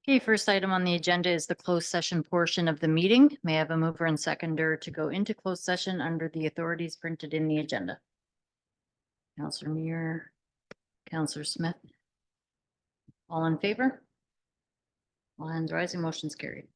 Okay, first item on the agenda is the closed session portion of the meeting. May I have a mover and seconder to go into closed session under the authorities printed in the agenda? Councillor Muir, Councillor Smith. All in favor? All hands rising, motion's carried.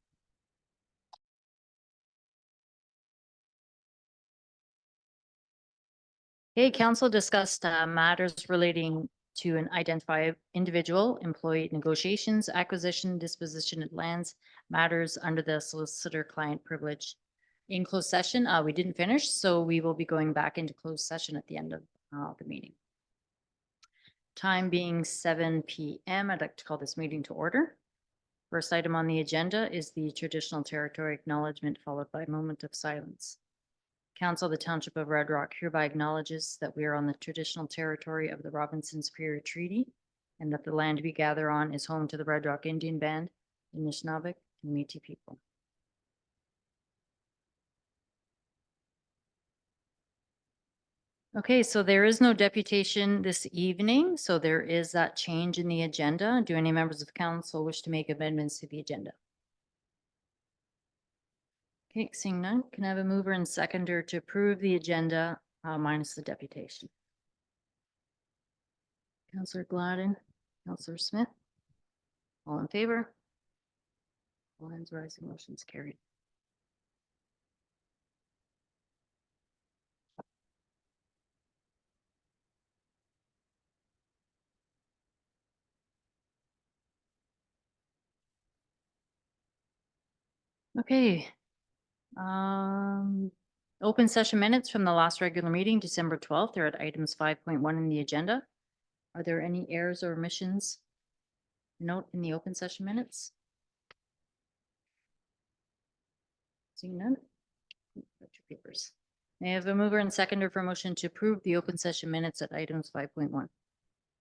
Okay, council discussed matters relating to an identified individual, employee negotiations, acquisition, disposition of lands, matters under the solicitor-client privilege. In closed session, we didn't finish, so we will be going back into closed session at the end of the meeting. Time being 7 p.m., I'd like to call this meeting to order. First item on the agenda is the traditional territory acknowledgement, followed by a moment of silence. Council of the Township of Red Rock hereby acknowledges that we are on the traditional territory of the Robinson Superior Treaty and that the land we gather on is home to the Red Rock Indian Band, the Anishinaabe, and Métis people. Okay, so there is no deputation this evening, so there is that change in the agenda. Do any members of council wish to make amendments to the agenda? Okay, seeing none, can I have a mover and seconder to approve the agenda minus the deputation? Councillor Gladden, Councillor Smith. All in favor? All hands rising, motion's carried. Okay. Open session minutes from the last regular meeting, December 12th. They're at items 5.1 in the agenda. Are there any errors or omissions? Note in the open session minutes? Seeing none? Got two papers. May I have a mover and seconder for motion to approve the open session minutes at items 5.1?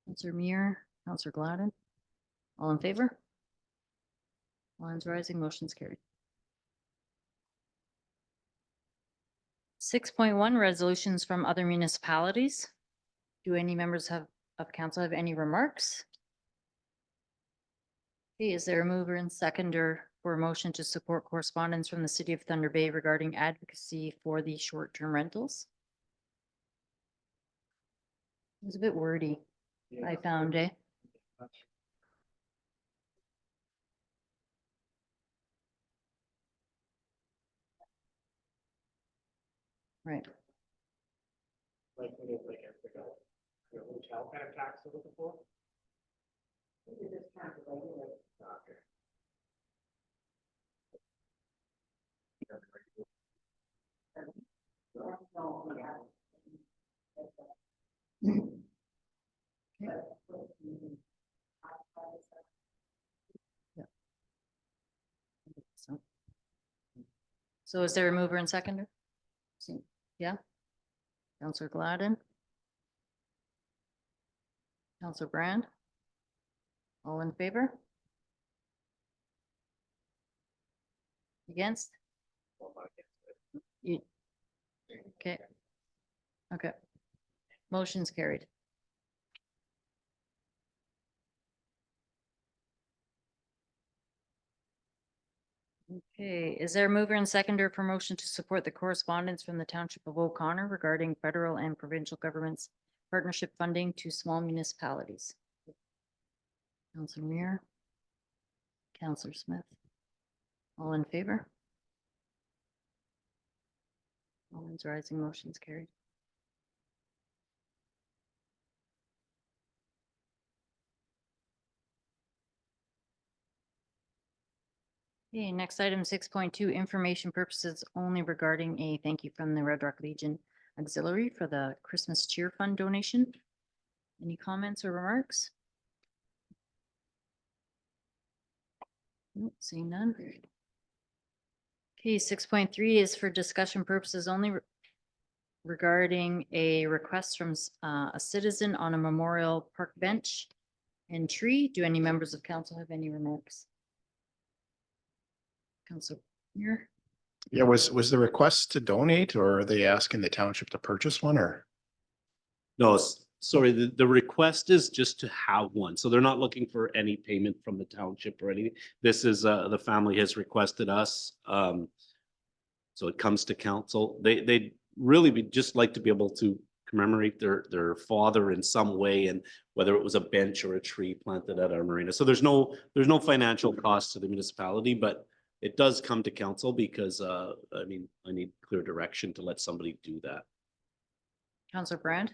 Councillor Muir, Councillor Gladden. All in favor? All hands rising, motion's carried. 6.1 resolutions from other municipalities. Do any members of council have any remarks? Okay, is there a mover and seconder for a motion to support correspondence from the City of Thunder Bay regarding advocacy for the short-term rentals? It was a bit wordy, I found, eh? Right. Like when it's like a hotel kind of tax they're looking for? Okay. So is there a mover and seconder? Yeah. Councillor Gladden. Councillor Brand. All in favor? Against? You. Okay. Okay. Motion's carried. Okay, is there a mover and seconder for motion to support the correspondence from the Township of O'Connor regarding federal and provincial governments partnership funding to small municipalities? Councillor Muir, Councillor Smith. All in favor? All hands rising, motion's carried. Okay, next item 6.2, information purposes only regarding a thank you from the Red Rock Legion Auxiliary for the Christmas Cheer Fund donation. Any comments or remarks? Nope, seeing none. Okay, 6.3 is for discussion purposes only regarding a request from a citizen on a memorial park bench and tree. Do any members of council have any remarks? Councilor Muir? Yeah, was the request to donate or are they asking the township to purchase one or? No, sorry, the request is just to have one. So they're not looking for any payment from the township or anything. This is, the family has requested us. So it comes to council. They'd really be, just like to be able to commemorate their father in some way, and whether it was a bench or a tree planted at our marina. So there's no financial cost to the municipality, but it does come to council because, I mean, I need clear direction to let somebody do that. Councillor Brand?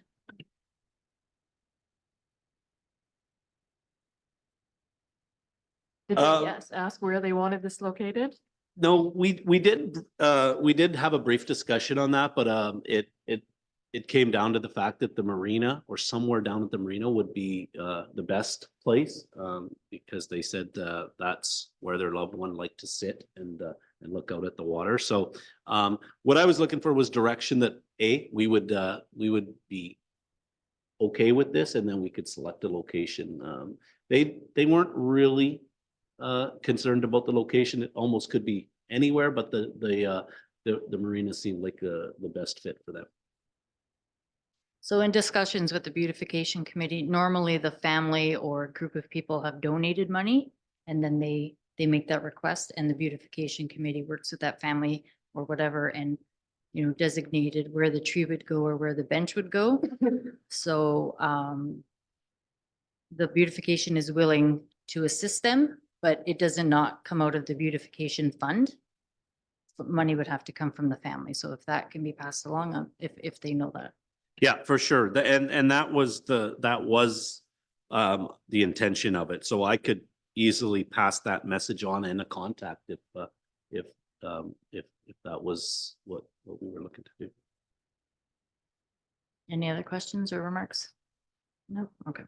Did they ask where they wanted this located? No, we did have a brief discussion on that, but it came down to the fact that the marina, or somewhere down at the marina, would be the best place, because they said that's where their loved one liked to sit and look out at the water. So what I was looking for was direction that we would be okay with this, and then we could select a location. They weren't really concerned about the location. It almost could be anywhere, but the marina seemed like the best fit for them. So in discussions with the beautification committee, normally the family or group of people have donated money, and then they make that request, and the beautification committee works with that family or whatever, and designated where the tree would go or where the bench would go. So the beautification is willing to assist them, but it does not come out of the beautification fund. But money would have to come from the family. So if that can be passed along, if they know that. Yeah, for sure. And that was the intention of it. So I could easily pass that message on in a contact if that was what we were looking to do. Any other questions or remarks? No? Okay.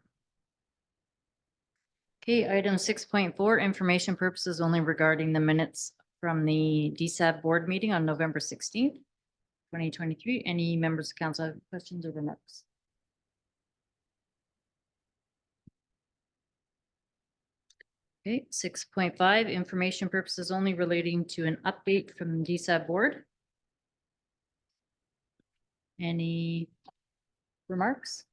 Okay, item 6.4, information purposes only regarding the minutes from the DSAB board meeting on November 16th, 2023. Any members of council have questions or remarks? Okay, 6.5, information purposes only relating to an update from the DSAB board. Any remarks?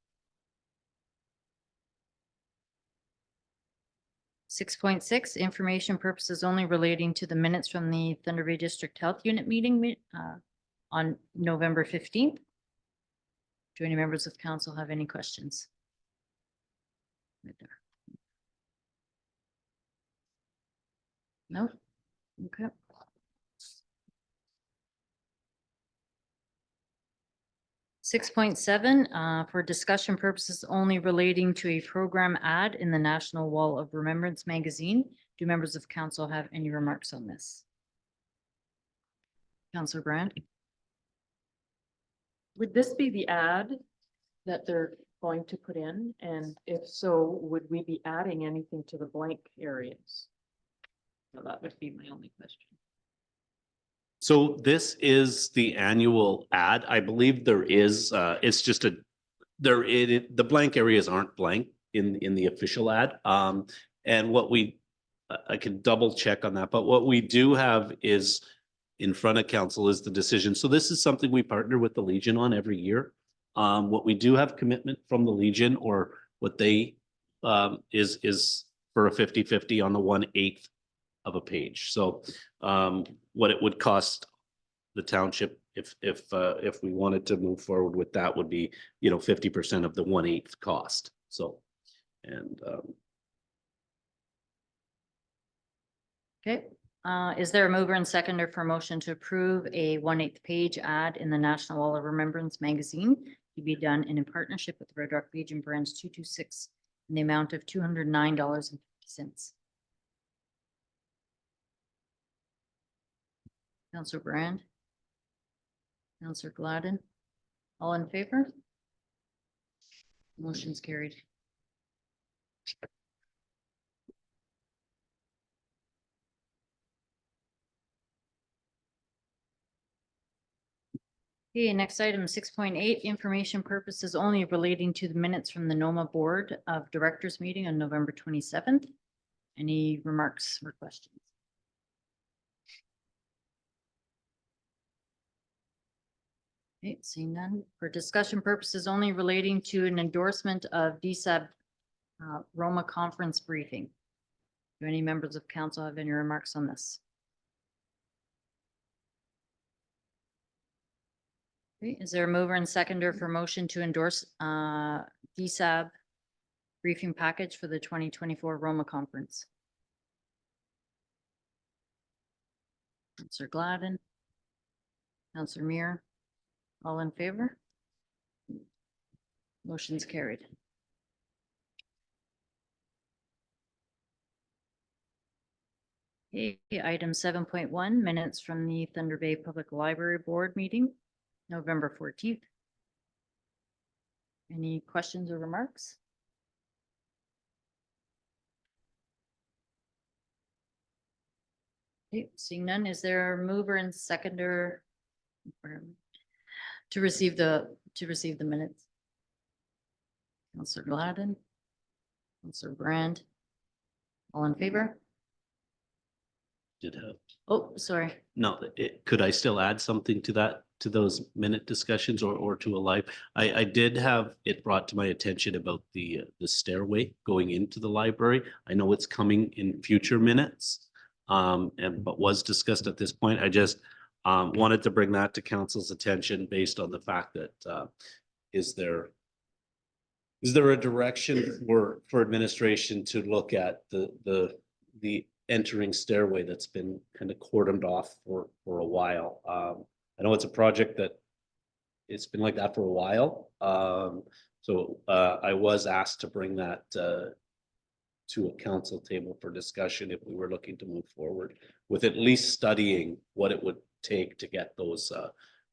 6.6, information purposes only relating to the minutes from the Thunder Bay District Health Unit meeting on November 15th. Do any members of council have any questions? Right there. No? Okay. 6.7, for discussion purposes only relating to a program ad in the National Wall of Remembrance magazine. Do members of council have any remarks on this? Councillor Brand? Would this be the ad that they're going to put in? And if so, would we be adding anything to the blank areas? Well, that would be my only question. So this is the annual ad. I believe there is, it's just the blank areas aren't blank in the official ad. And what I can double check on that, but what we do have is in front of council is the decision. So this is something we partner with the Legion on every year. What we do have commitment from the Legion, or what they is for a 50-50 on the 1/8 of a page. So what it would cost the township if we wanted to move forward with that would be 50% of the 1/8 cost. So and Okay, is there a mover and seconder for motion to approve a 1/8 page ad in the National Wall of Remembrance magazine to be done in partnership with Red Rock Legion Branch 226 in the amount of $209.50? Councillor Brand? Councillor Gladden? All in favor? Motion's carried. Okay, next item 6.8, information purposes only relating to the minutes from the NOMA Board of Directors meeting on November 27th. Any remarks or questions? Okay, seeing none. For discussion purposes only relating to an endorsement of DSAB Roma conference briefing. Do any members of council have any remarks on this? Okay, is there a mover and seconder for motion to endorse DSAB briefing package for the 2024 Roma conference? Counselor Gladden. Counselor Muir. All in favor? Motion's carried. Okay, item 7.1, minutes from the Thunder Bay Public Library Board meeting, November 14th. Any questions or remarks? Okay, seeing none, is there a mover and seconder to receive the minutes? Counselor Gladden. Counselor Brand. All in favor? Did have, Oh, sorry. no, could I still add something to that, to those minute discussions or to a live? I did have it brought to my attention about the stairway going into the library. I know it's coming in future minutes. But was discussed at this point. I just wanted to bring that to council's attention based on the fact that is there a direction for administration to look at the entering stairway that's been kind of cordoned off for a while? I know it's a project that it's been like that for a while. So I was asked to bring that to a council table for discussion if we were looking to move forward with at least studying what it would take to get those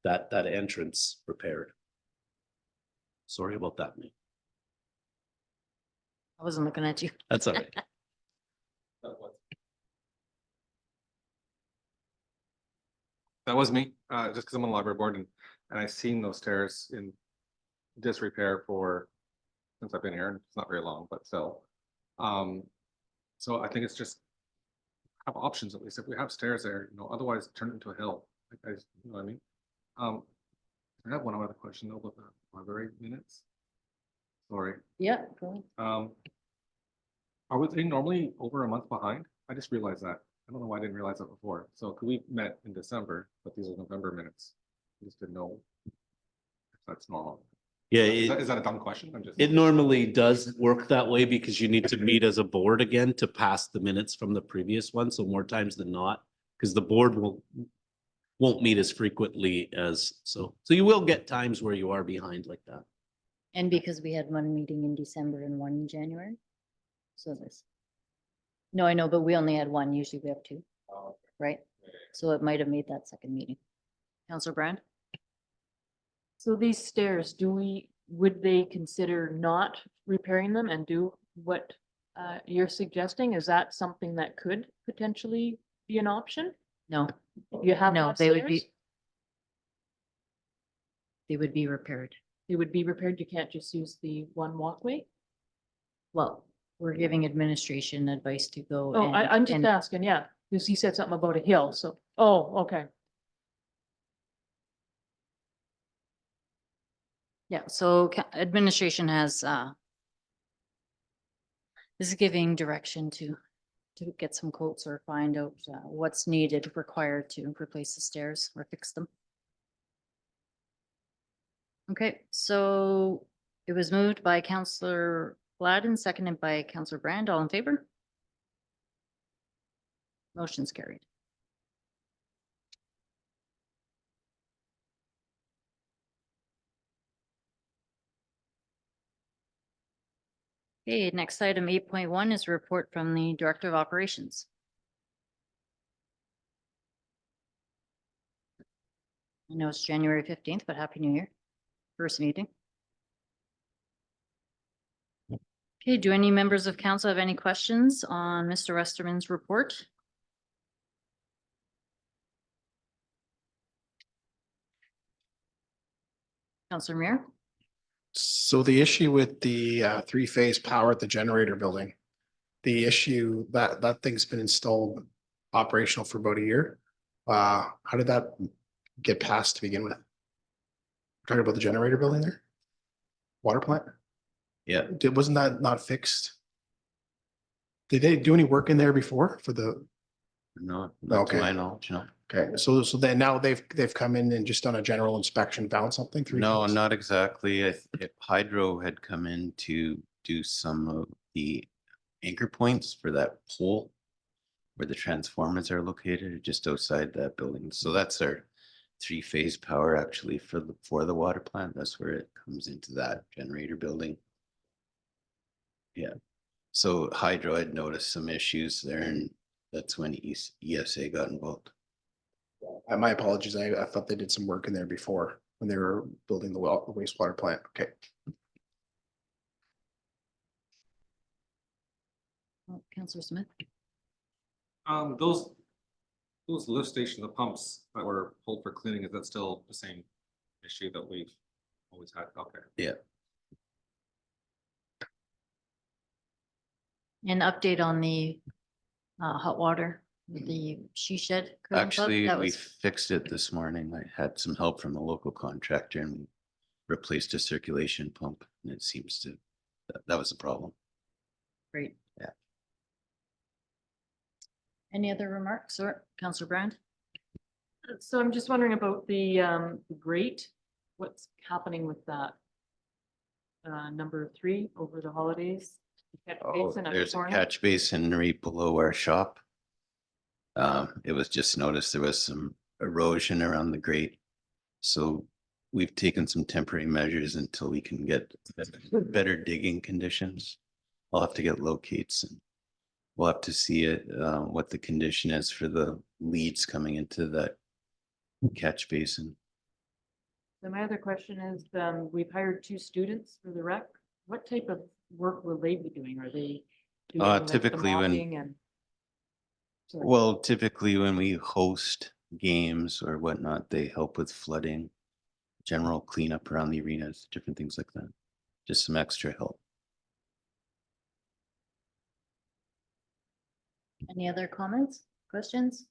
that entrance repaired. Sorry about that, mate. I wasn't looking at you. That's all right. That was me, just because I'm on the library board and I've seen those stairs in disrepair since I've been here, and it's not very long, but still. So I think it's just have options, at least if we have stairs there, otherwise turn it into a hill. You know what I mean? I have one other question though about the library minutes. Sorry. Yeah, go ahead. Are they normally over a month behind? I just realized that. I don't know why I didn't realize that before. So could we met in December, but these are November minutes? I just didn't know if that's normal. Yeah, Is that a dumb question? it normally does work that way because you need to meet as a board again to pass the minutes from the previous one. So more times than not, because the board won't meet as frequently as so you will get times where you are behind like that. And because we had one meeting in December and one in January. So this. No, I know, but we only had one. Usually we have two, right? So it might have made that second meeting. Counselor Brand? So these stairs, would they consider not repairing them and do what you're suggesting? Is that something that could potentially be an option? No, You have. no, enough they would stairs? be. They would be repaired. They would be repaired. You can't just use the one walkway? Well, we're giving administration advice to go. Oh, I'm just asking, yeah, because he said something about a hill, so, oh, okay. Yeah, so administration has is giving direction to get some quotes or find out what's needed, required to replace the stairs or fix them. Okay, so it was moved by Counselor Gladden, seconded by Counselor Brand. All in favor? Motion's carried. Okay, next item 8.1 is a report from the Director of Operations. I know it's January 15th, but Happy New Year. First meeting. Okay, do any members of council have any questions on Mr. Westerman's report? Counselor Muir? So the issue with the three-phase power at the generator building, the issue that thing's been installed operational for about a year. How did that get passed to begin with? Talking about the generator building there? Water plant? Yeah, Wasn't that not fixed? Did they do any work in there before for the, no, not Okay. to my knowledge, no. okay, so then now they've come in and just done a general inspection, found something? No, three-phase? not exactly. Hydro had come in to do some of the anchor points for that pole where the transformers are located, just outside that building. So that's our three-phase power actually for the water plant. That's where it comes into that generator building. Yeah. So Hydro had noticed some issues there, and that's when ESA got involved. My apologies, I thought they did some work in there before when they were building the wastewater plant. Okay. Councillor Smith? Those lift station, the pumps that were pulled for cleaning, is that still the same issue that we've always had? Okay. Yeah. An update on the hot water, the she shed. current plug, Actually, that we was fixed it this morning. I had some help from a local contractor and replaced a circulation pump, and it seems to, that was the problem. great. Yeah. Any other remarks, or Councillor Brand? So I'm just wondering about the grate, what's happening with that? Number 3 over the holidays. Catch Oh, basin at the there's a corner. catch basin right below our shop. It was just noticed there was some erosion around the grate. So we've taken some temporary measures until we can get better digging conditions. I'll have to get locates and we'll have to see it, what the condition is for the leads coming into that catch basin. So my other question is, we've hired 2 students for the rec. What type of work will they be doing? Are they doing like the Typically when- mopping and? Sorry. Well, typically when we host games or whatnot, they help with flooding, general cleanup around the arenas, different things like that. Just some extra help. Any other comments, questions?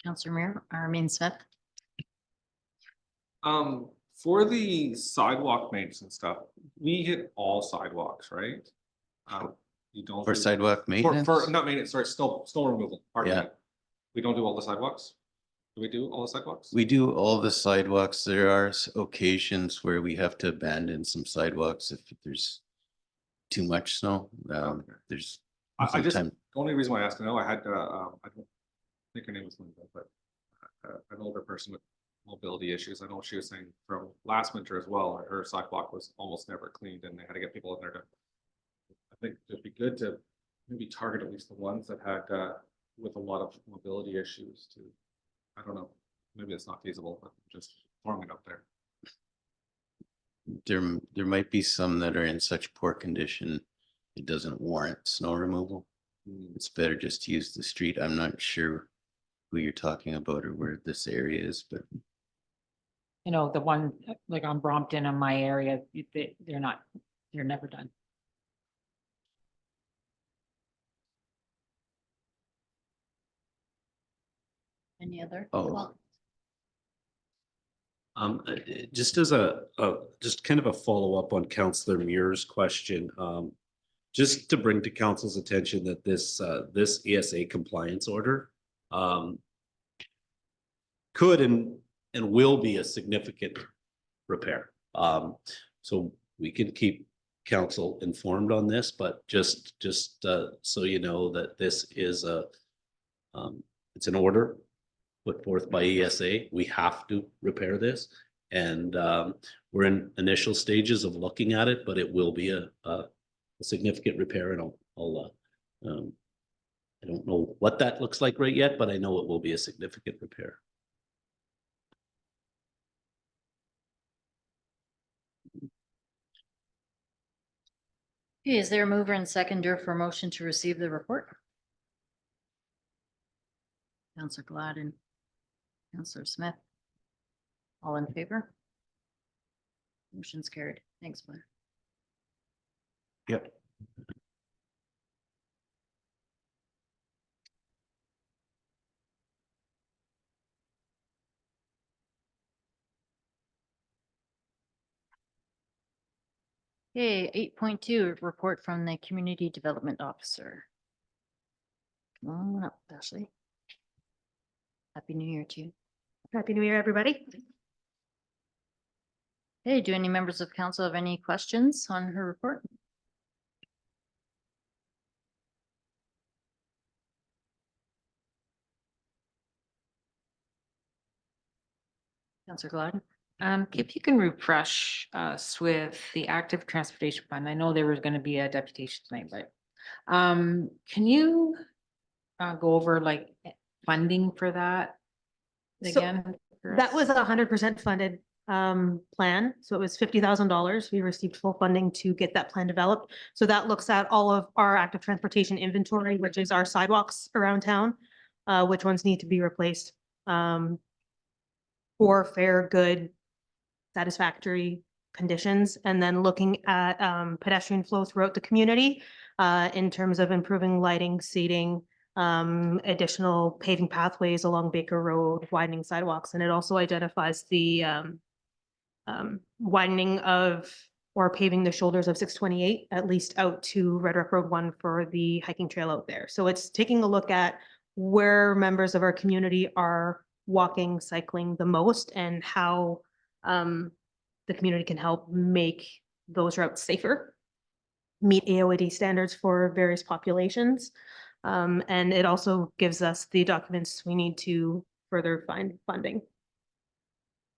Councillor Smith? For the sidewalk maintenance and stuff, we hit all sidewalks, right? You don't. For do- sidewalk maintenance? For, not maintenance, sorry, snow removal, pardon Yeah. me. We don't do all the sidewalks? Do we do all the sidewalks? We do all the sidewalks. There are occasions where we have to abandon some sidewalks if there's too much snow. Okay. There's I just, the sometimes, only reason why I asked, I know I had, I don't think her name was Linda, but an older person with mobility issues. I know she was saying from last winter as well, her sidewalk was almost never cleaned and they had to get people in there to. I think it'd be good to maybe target at least the ones that had, with a lot of mobility issues to, I don't know, maybe it's not feasible, but just throwing it up there. there might be some that are in such poor condition, it doesn't warrant snow removal. It's better just to use the street. I'm not sure who you're talking about or where this area is, but You know, the one like on Brompton in my area, they're never done. Any other? Oh. Well, Just as just kind of a follow-up on Councillor Muir's question, just to bring to council's attention that this ESA compliance order could and will be a significant repair. So we can keep council informed on this, but just so you know that this is it's an order put forth by ESA. We have to repair this. And we're in initial stages of looking at it, but it will be a significant repair, and I don't know what that looks like right yet, but I know it will be a significant repair. Okay, is there a mover and seconder for motion to receive the report? Councillor Gladden, Councillor Smith. All in favor? Motion's carried. Thanks, Blair. yep. Okay, 8.2, report from the Community Development Officer. Come on up, Ashley. Happy New Year to you. Happy New Year, everybody. Hey, do any members of council have any questions on her report? Councillor Gladden? If you can refresh us with the active transportation fund, I know there was gonna be a deputation tonight, but can you go over like funding for that So, again? for That us? was a 100% funded plan. So it was $50,000. We received full funding to get that plan developed. So that looks at all of our active transportation inventory, which is our sidewalks around town, which ones need to be replaced. For fair, good, satisfactory conditions, and then looking at pedestrian flow throughout the community in terms of improving lighting, seating, additional paving pathways along Baker Road, widening sidewalks, and it also identifies the widening of or paving the shoulders of 628, at least out to Red Rock Road 1 for the hiking trail out there. So it's taking a look at where members of our community are walking, cycling the most, and how the community can help make those routes safer, meet AOAD standards for various populations. And it also gives us the documents we need to further find funding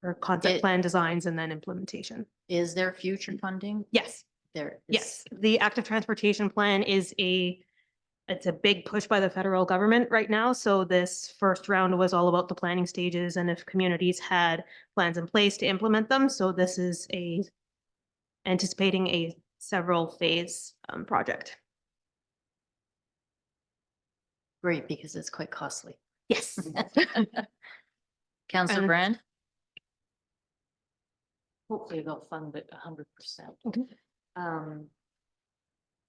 for concept It- plan designs and then implementation. Is there future funding? Yes, There. is- yes. The active transportation plan is it's a big push by the federal government right now. So this first round was all about the planning stages and if communities had plans in place to implement them. So this is anticipating a several phase project. Great, because it's quite costly. Yes. Councillor And- Brand? Hopefully they'll fund it 100%. Okay.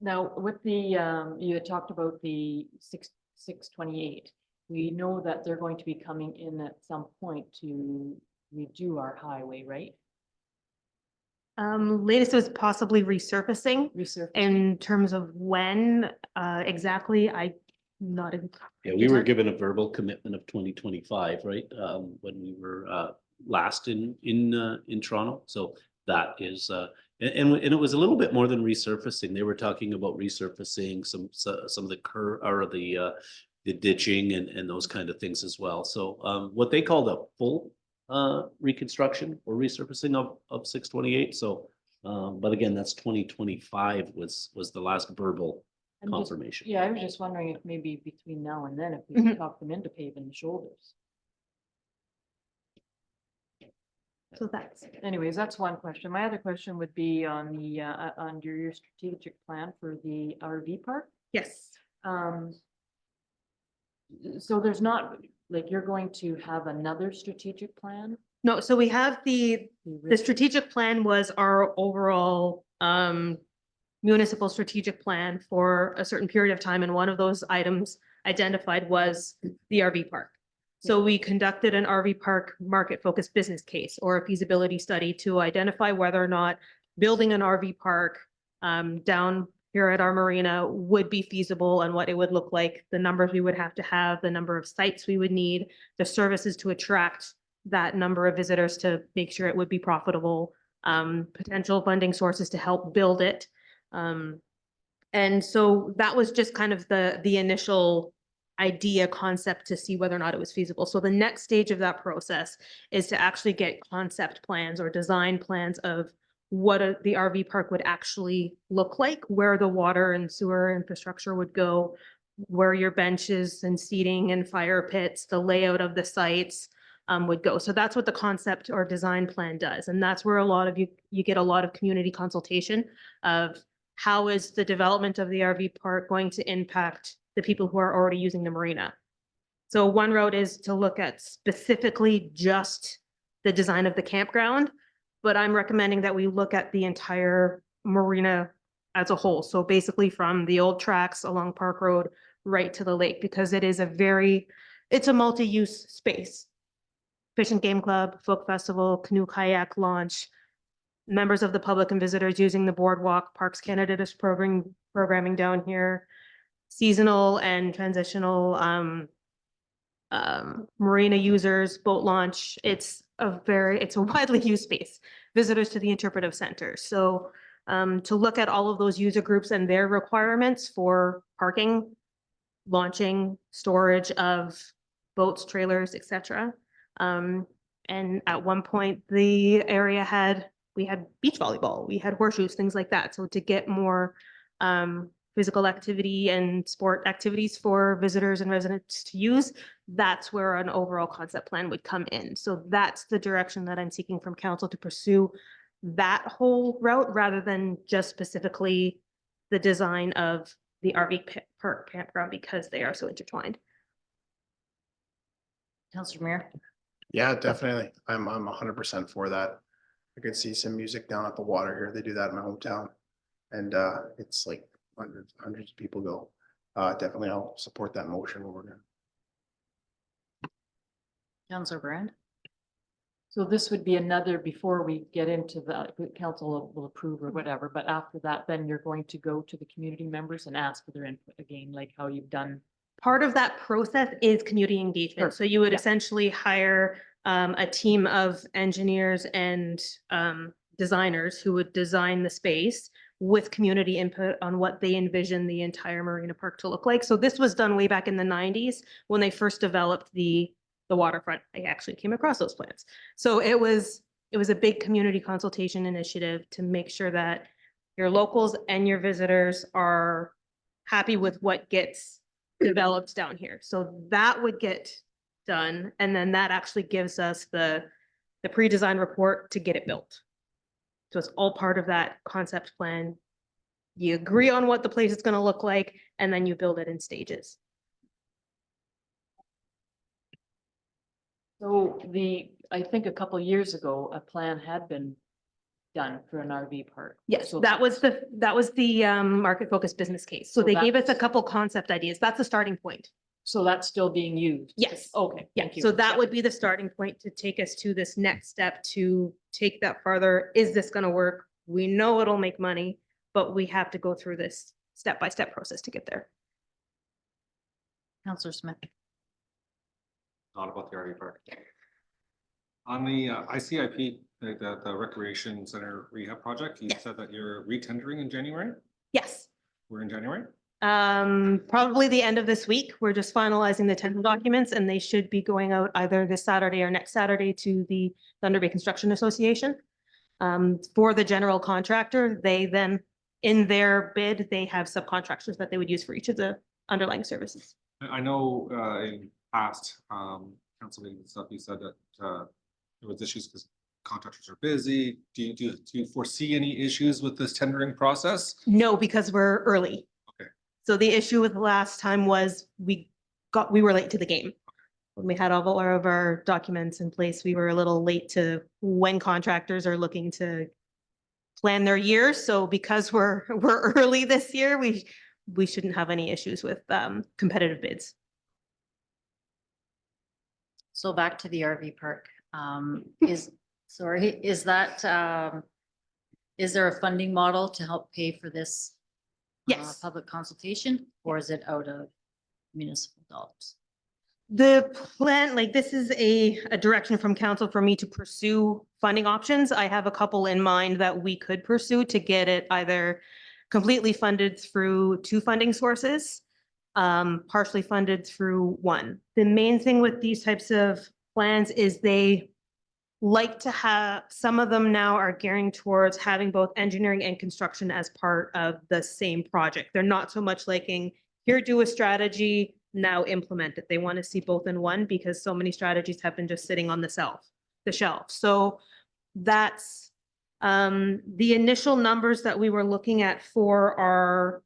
Now with the, you had talked about the 628. We know that they're going to be coming in at some point to redo our highway, right? Latest was possibly resurfacing. Resurface. In terms of when exactly, I not. Yeah, we were given a verbal commitment of 2025, right? When we were last in Toronto. So that is and it was a little bit more than resurfacing. They were talking about resurfacing some of the or the ditching and those kind of things as well. So what they called a full reconstruction or resurfacing of 628. So but again, that's 2025 was the last verbal I'm just- confirmation. Yeah, I was just wondering if maybe between now and then, if we Mhm. could talk them into paving the shoulders. So that's. Anyways, that's one question. My other question would be on the, under your strategic plan for the RV park. Yes. So there's not, like, you're going to have another strategic plan? No, so we have the strategic plan was our overall municipal strategic plan for a certain period of time, and one of those items identified was the RV park. So we conducted an RV park market-focused business case or a feasibility study to identify whether or not building an RV park down here at our marina would be feasible and what it would look like, the numbers we would have to have, the number of sites we would need, the services to attract that number of visitors to make sure it would be profitable, potential funding sources to help build it. And so that was just kind of the initial idea concept to see whether or not it was feasible. So the next stage of that process is to actually get concept plans or design plans of what the RV park would actually look like, where the water and sewer infrastructure would go, where your benches and seating and fire pits, the layout of the sites would go. So that's what the concept or design plan does. And that's where a lot of you get a lot of community consultation of how is the development of the RV park going to impact the people who are already using the marina. So one route is to look at specifically just the design of the campground, but I'm recommending that we look at the entire marina as a whole. So basically from the old tracks along Park Road right to the lake, because it is it's a multi-use space. Fish and Game Club, Folk Festival, canoe kayak launch, members of the public and visitors using the boardwalk, Parks Canada is programming down here, seasonal and transitional, marina users, boat launch. It's a widely used space, visitors to the interpretive center. So to look at all of those user groups and their requirements for parking, launching, storage of boats, trailers, etc. And at one point, the area we had beach volleyball, we had horseshoes, things like that. So to get more physical activity and sport activities for visitors and residents to use, that's where an overall concept plan would come in. So that's the direction that I'm seeking from council, to pursue that whole route rather than just specifically the design of the RV park campground, because they are so intertwined. Councillor Mayor. Yeah, definitely. I'm 100% for that. I could see some music down at the water here. They do that in my hometown. And it's like hundreds of people go. Definitely I'll support that motion. We're gonna. Councillor Brand. So this would be another, before we get into the council will approve or whatever, but after that, then you're going to go to the community members and ask for their input again, like how you've done. Part of that process is community engagement. So you would Yeah. essentially hire a team of engineers and designers who would design the space with community input on what they envision the entire marina park to look like. So this was done way back in the 90s when they first developed the waterfront. I actually came across those plans. So it was a big community consultation initiative to make sure that your locals and your visitors are happy with what gets developed down here. So that would get done. And then that actually gives us the pre-design report to get it built. So it's all part of that concept plan. You agree on what the place is going to look like, and then you build it in stages. So I think a couple years ago, a plan had been done for an RV park. Yes, So that was the market focused business case. So So they gave us a that's- couple concept ideas. That's the starting point. So that's still being used? Yes. Okay. Yeah, thank you. so that Yeah. would be the starting point to take us to this next step, to take that farther. Is this gonna work? We know it'll make money, but we have to go through this step-by-step process to get there. Councillor Smith. Not about the RV park. On the ICIP, the Recreation Center Rehab Project, you Yes. said that you're re-tendering in January? Yes, We're in January? probably the end of this week. We're just finalizing the tender documents, and they should be going out either this Saturday or next Saturday to the Thunder Bay Construction Association. For the general contractor, they then, in their bid, they have subcontractors that they would use for each of the underlying services. I know in past council meetings and stuff, you said that there was issues because contractors are busy. Do you foresee any issues with this tendering process? No, because we're early. Okay. So the issue with the last time was we were late to the game. When we had all of our documents in place, we were a little late to when contractors are looking to plan their year. So because we're early this year, we shouldn't have any issues with competitive bids. So back to the RV park. Is that, is there a funding model to help pay for this? Yes. Public consultation, or is it out of municipal dollars? The plan, like this is a direction from council for me to pursue funding options. I have a couple in mind that we could pursue to get it either completely funded through two funding sources, partially funded through one. The main thing with these types of plans is they like to have, some of them now are gearing towards having both engineering and construction as part of the same project. They're not so much liking, here, do a strategy, now implement it. They want to see both in one because so many strategies have been just sitting on the shelf. So that's the initial numbers that we were looking at for our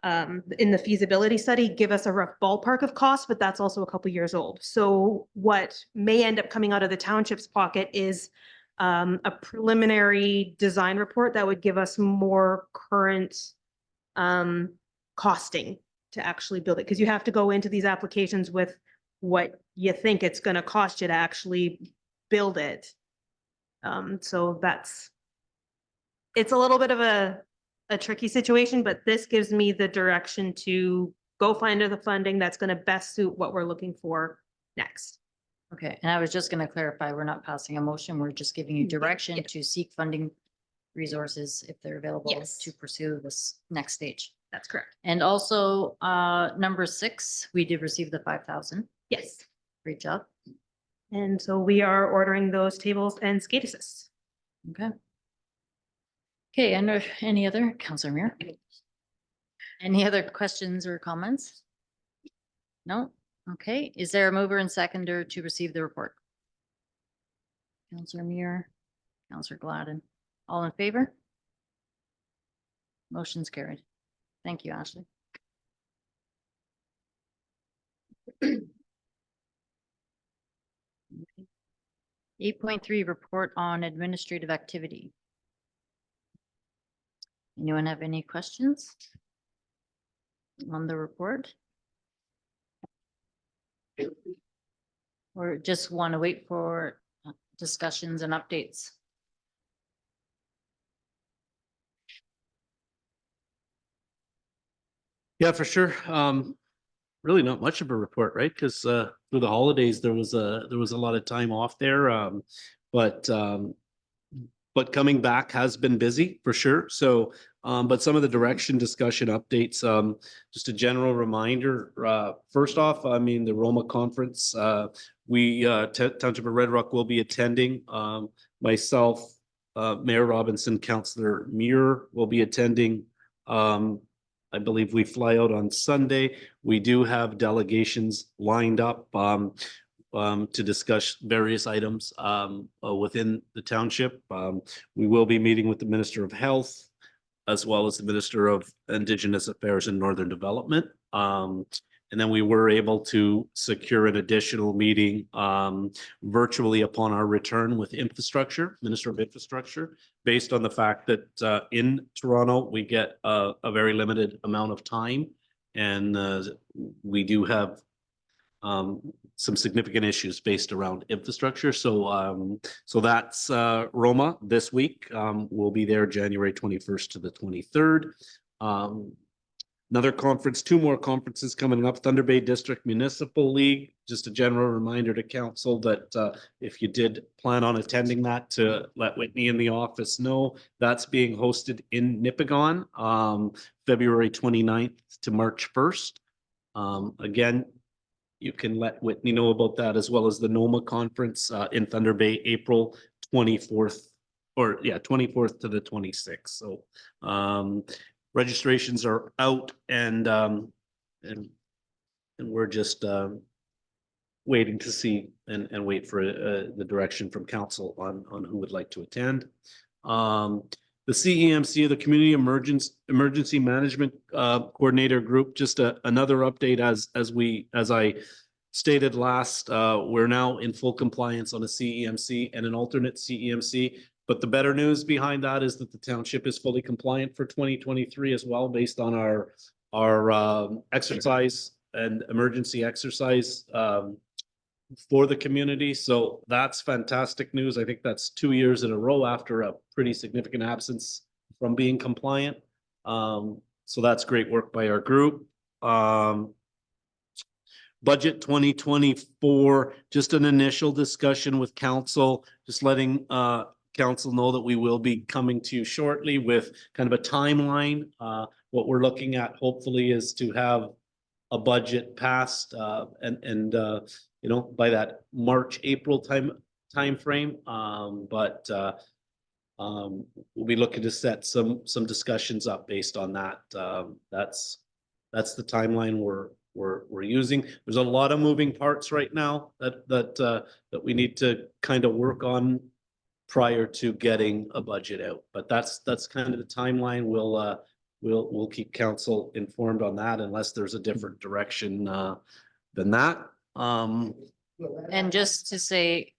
in the feasibility study give us a rough ballpark of cost, but that's also a couple years old. So what may end up coming out of the township's pocket is a preliminary design report that would give us more current costing to actually build it. Because you have to go into these applications with what you think it's going to cost you to actually build it. So that's it's a little bit of a tricky situation, but this gives me the direction to go find the funding that's gonna best suit what we're looking for next. Okay, and I was just gonna clarify, we're not passing a motion, we're just giving you direction Yeah. to seek funding resources if they're available Yes. to pursue this next stage. That's correct. And also, number 6, we did receive the 5,000. Yes. Great job. And so we are ordering those tables and skate assists. Okay. Okay, and any other, Councilor Muir? Any other questions or comments? No? Okay, is there a mover and seconder to receive the report? Councilor Muir, Councilor Gladden, all in favor? Motion's carried. Thank you, Ashley. 8.3 report on administrative activity. Anyone have any questions on the report? Or just want to wait for discussions and updates? Yeah, for sure. Really not much of a report, right? Because through the holidays, there was a lot of time off there. But coming back has been busy for sure. So, but some of the direction discussion updates, just a general reminder, first off, I mean, the Roma conference, Township of Red Rock will be attending, myself, Mayor Robinson, Councillor Muir will be attending. I believe we fly out on Sunday. We do have delegations lined up, to discuss various items within the township. We will be meeting with the Minister of Health as well as the Minister of Indigenous Affairs and Northern Development. And then we were able to secure an additional meeting virtually upon our return with Minister of Infrastructure, based on the fact that in Toronto, we get a very limited amount of time. And we do have some significant issues based around infrastructure. So that's Roma this week. We'll be there January 21st to the 23rd. Another conference, 2 more conferences coming up, Thunder Bay District Municipal League. Just a general reminder to council that if you did plan on attending that, to let Whitney in the office know. That's being hosted in Nipigon, February 29th to March 1st. Again, you can let Whitney know about that, as well as the NOMA conference in Thunder Bay, April 24th, 24th to the 26th. So registrations are out, and we're just waiting to see and wait for the direction from council on who would like to attend. The CEMC, the Community Emergency Management Coordinator Group, just another update as I stated last, we're now in full compliance on a CEMC and an alternate CEMC. But the better news behind that is that the township is fully compliant for 2023 as well, based on our exercise and emergency exercise for the community. So that's fantastic news. I think that's 2 years in a row after a pretty significant absence from being compliant. So that's great work by our group. Budget 2024, just an initial discussion with council, just letting council know that we will be coming to you shortly with kind of a timeline. What we're looking at hopefully is to have a budget passed and you know, by that March, April time frame. But we'll be looking to set some discussions up based on that. That's the timeline we're using. There's a lot of moving parts right now that we need to kind of work on prior to getting a budget out. But that's kind of the timeline. We'll keep council informed on that unless there's a different direction than that. And just to say,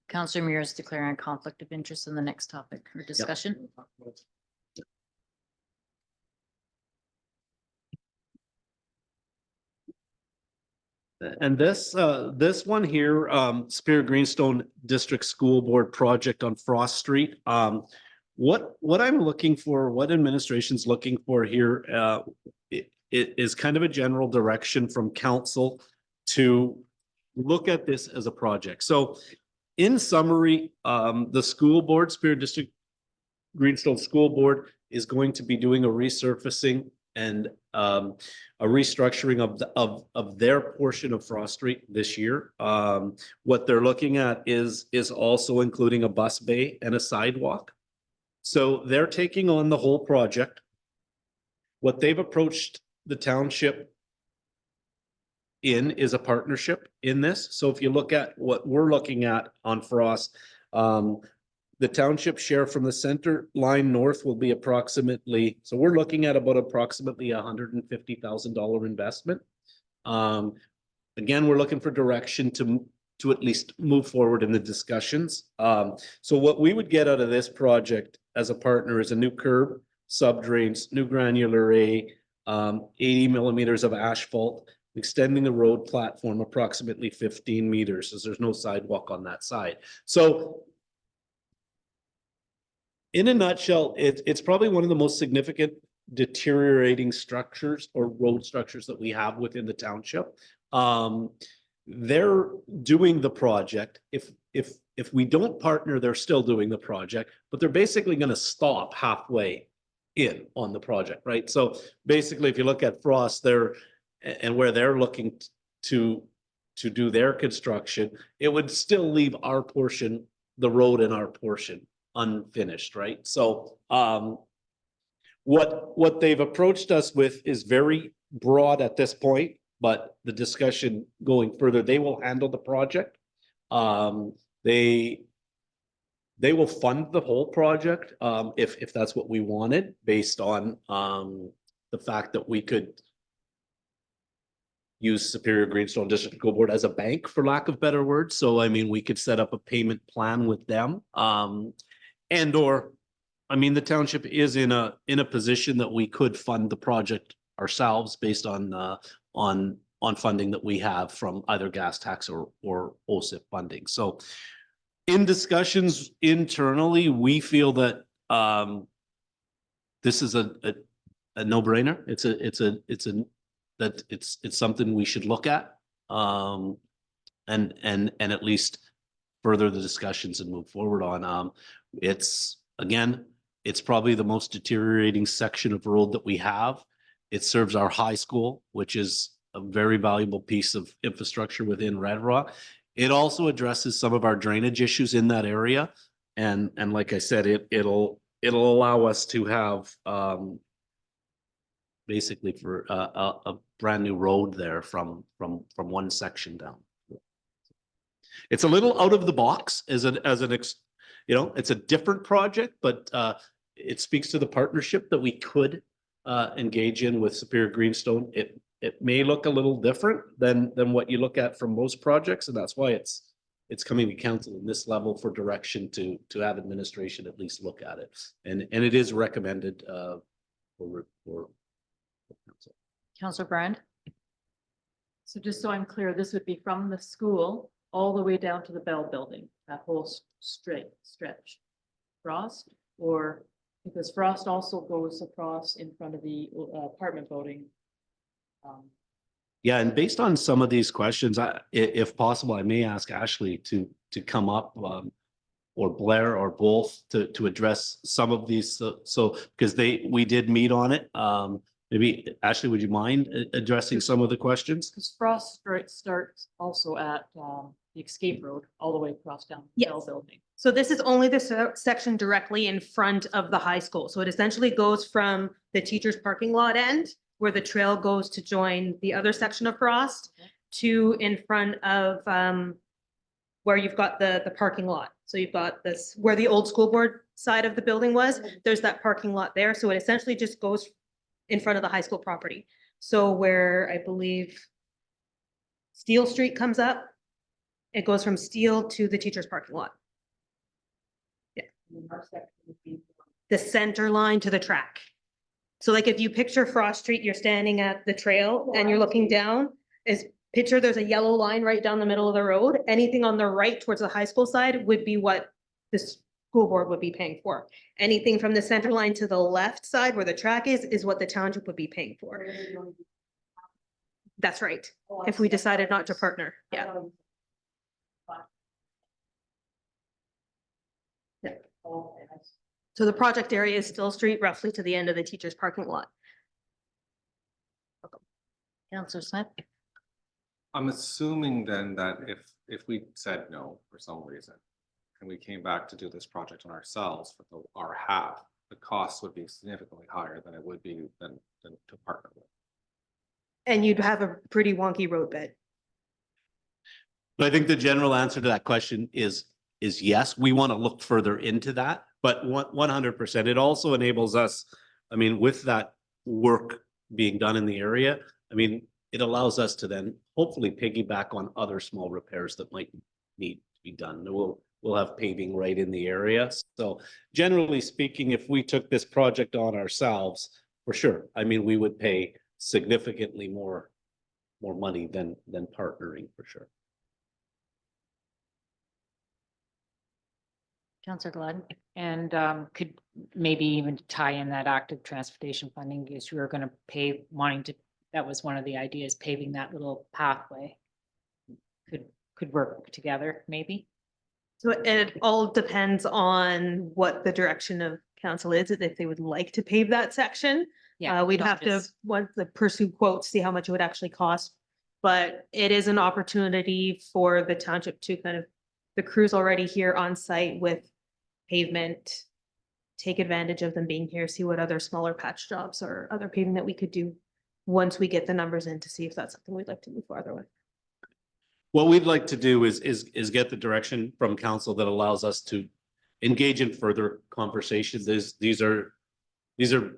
Councilor Muir is declaring a conflict of interest in the next topic or discussion. And this one here, Spear Greenstone District School Board project on Frost Street. what I'm looking for, what administration's looking for here, it is kind of a general direction from council to look at this as a project. So in summary, the school board, Superior District Greenstone School Board is going to be doing a resurfacing and a restructuring of their portion of Frost Street this year. What they're looking at is also including a bus bay and a sidewalk. So they're taking on the whole project. What they've approached the township in is a partnership in this. So if you look at what we're looking at on Frost, the township share from the center line north will be approximately, so we're looking at about approximately $150,000 investment. Again, we're looking for direction to at least move forward in the discussions. So what we would get out of this project as a partner is a new curb, sub drains, new granular A, 80 millimeters of asphalt, extending the road platform approximately 15 meters, as there's no sidewalk on that side. So in a nutshell, it's probably one of the most significant deteriorating structures or road structures that we have within the township. They're doing the project. If we don't partner, they're still doing the project, but they're basically going to stop halfway in on the project, right? So basically, if you look at Frost, and where they're looking to do their construction, it would still leave our portion, the road in our portion, unfinished, right? So what they've approached us with is very broad at this point, but the discussion going further, they will handle the project. They will fund the whole project if that's what we wanted, based on the fact that we could use Superior Greenstone District School Board as a bank, for lack of better words. So I mean, we could set up a payment plan with them. And or, I mean, the township is in a position that we could fund the project ourselves based on funding that we have from either gas tax or OSIP funding. So in discussions internally, we feel that this is a no-brainer. It's something we should look at and at least further the discussions and move forward on. It's probably the most deteriorating section of road that we have. It serves our high school, which is a very valuable piece of infrastructure within Red Rock. It also addresses some of our drainage issues in that area. And like I said, it'll allow us to have basically for a brand new road there from one section down. It's a little out of the box it's a different project, but it speaks to the partnership that we could engage in with Superior Greenstone. It may look a little different than what you look at from most projects, and that's why it's coming to council in this level for direction to have administration at least look at it. And it is recommended for council. Councillor Brand? So just so I'm clear, this would be from the school all the way down to the Bell Building, that whole straight stretch. Frost, or because Frost also goes across in front of the apartment building. Yeah, and based on some of these questions, if possible, I may ask Ashley to come up or Blair or both to address some of these. So because we did meet on it. Maybe Ashley, would you mind addressing some of the questions? Because Frost Street starts also at the Escape Road all the way across down the Bell Yes. Building. So this is only the section directly in front of the high school. So it essentially goes from the teacher's parking lot end, where the trail goes to join the other section of Frost, to in front of where you've got the parking lot. So you've got this, where the old school board side of the building was, there's that parking lot there. So it essentially just goes in front of the high school property. So where I believe Steel Street comes up, it goes from Steel to the teacher's parking lot. The center line to the track. So like if you picture Frost Street, you're standing at the trail and you're looking down, picture there's a yellow line right down the middle of the road. Anything on the right towards the high school side would be what this school board would be paying for. Anything from the center line to the left side where the track is what the township would be paying for. That's right, if we decided not to partner, yeah. Yeah. So the project area is Still Street, roughly to the end of the teacher's parking lot. Counselor Smith? I'm assuming then that if we said no for some reason, and we came back to do this project on ourselves for our half, the cost would be significantly higher than it would be than to partner with. And you'd have a pretty wonky road bed. But I think the general answer to that question is yes, we want to look further into that, but 100%. It also enables us, I mean, with that work being done in the area, I mean, it allows us to then hopefully piggyback on other small repairs that might need to be done. We'll have paving right in the area. So generally speaking, if we took this project on ourselves, for sure, I mean, we would pay significantly more money than partnering, for sure. Counselor Gladden? And could maybe even tie in that active transportation funding, because we were gonna pay, that was one of the ideas, paving that little pathway. Could work together, maybe? So it all depends on what the direction of council is, if they would like to pave that section. We'd not have to, just- once the pursue quotes, see how much it would actually cost. But it is an opportunity for the township to kind of, the crew's already here on site with pavement. Take advantage of them being here, see what other smaller patch jobs or other paving that we could do once we get the numbers in to see if that's something we'd like to move farther with. What we'd like to do is get the direction from council that allows us to engage in further conversation. These are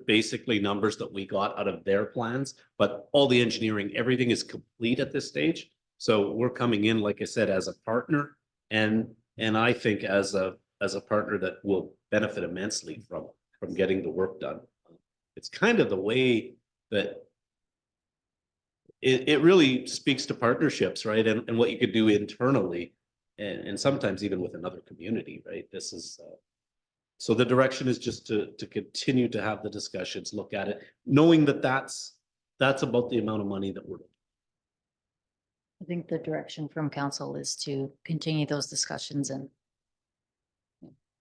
basically numbers that we got out of their plans, but all the engineering, everything is complete at this stage. So we're coming in, like I said, as a partner, and I think as a partner that will benefit immensely from getting the work done. It's kind of the way that it really speaks to partnerships, right? And what you could do internally and sometimes even with another community, right? This is, so the direction is just to continue to have the discussions, look at it, knowing that that's about the amount of money that we're. I think the direction from council is to continue those discussions, and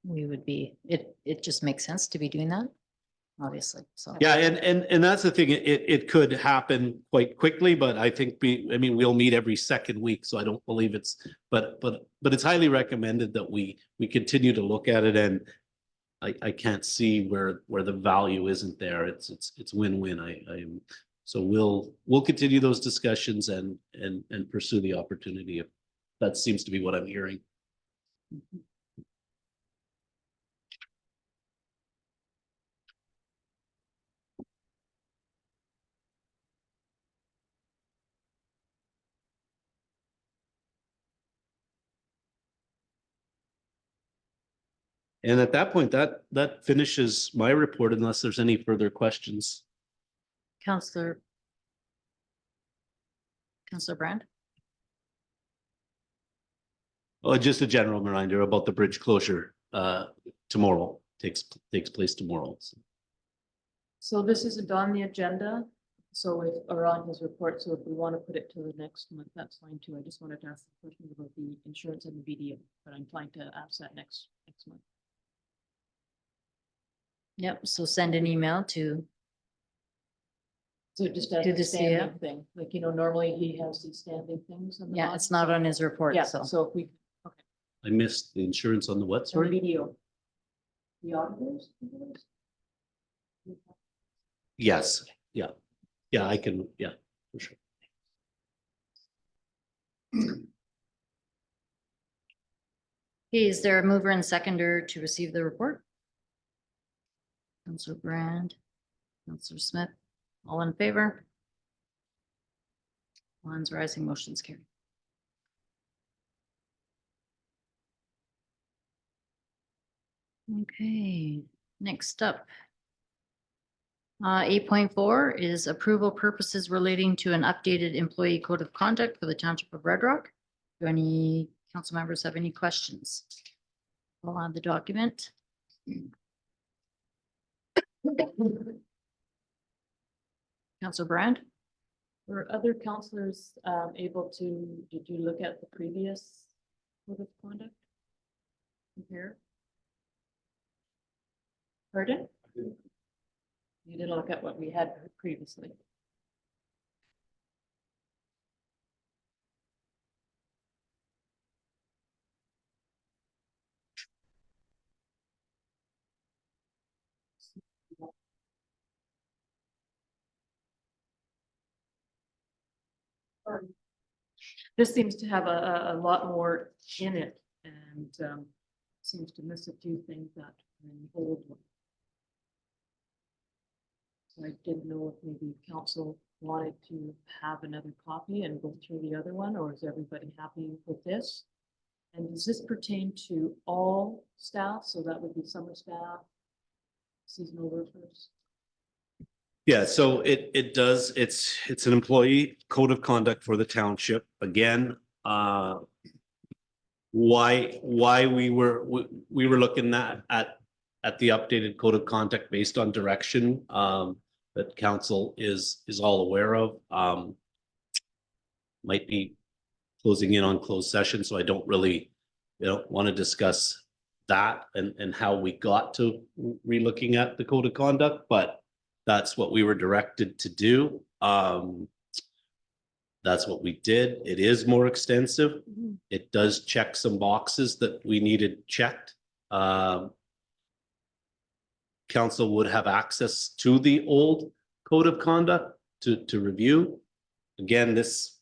we would be, it just makes sense to be doing that, obviously, so. Yeah, and that's the thing, it could happen quite quickly, but I think we'll meet every second week, so I don't believe it's, but it's highly recommended that we continue to look at it, and I can't see where the value isn't there. It's win-win. So we'll continue those discussions and pursue the opportunity if that seems to be what I'm hearing. And at that point, that finishes my report unless there's any further questions. Counselor Brand? Oh, just a general reminder about the bridge closure tomorrow, takes place tomorrow. So this isn't on the agenda, so if, or on his report, so if we want to put it to the next month, that's fine too. I just wanted to ask the question about the insurance and the VDO, but I'm fine to ask that next month. Yep, so send an email to, So just as To a the standing CEO? thing, like, normally he has these standing things. on the yeah, bottom, it's not so- on his report, Yeah, so. so if we, I missed the insurance on the what, sorry, sorry? video. The auditors? Yes, yeah, I can, yeah, for sure. Okay, is there a mover and seconder to receive the report? Counselor Brand, Counselor Smith, all in favor? Hands rising, motion's carried. Okay, next up. 8.4 is approval purposes relating to an updated employee code of conduct for the Township of Red Rock. Do any council members have any questions? I'll add the document. Councillor Brand? Were other counselors able to, did you look at the previous code of conduct? Compare? Pardon? You didn't look at what we had previously. This seems to have a lot more in it and seems to miss a few things that in the old one. So I didn't know if maybe council wanted to have another copy and go through the other one, or is everybody happy with this? And does this pertain to all staff? So that would be summer staff, seasonal workers? Yeah, so it does, it's an employee code of conduct for the township. Again, why we were looking at the updated code of conduct based on direction that council is all aware of. Might be closing in on closed session, so I don't really, want to discuss that and how we got to relooking at the code of conduct, but that's what we were directed to do. That's what we did. It is more extensive. It does check some boxes that we needed checked. Council would have access to the old code of conduct to review. Again, this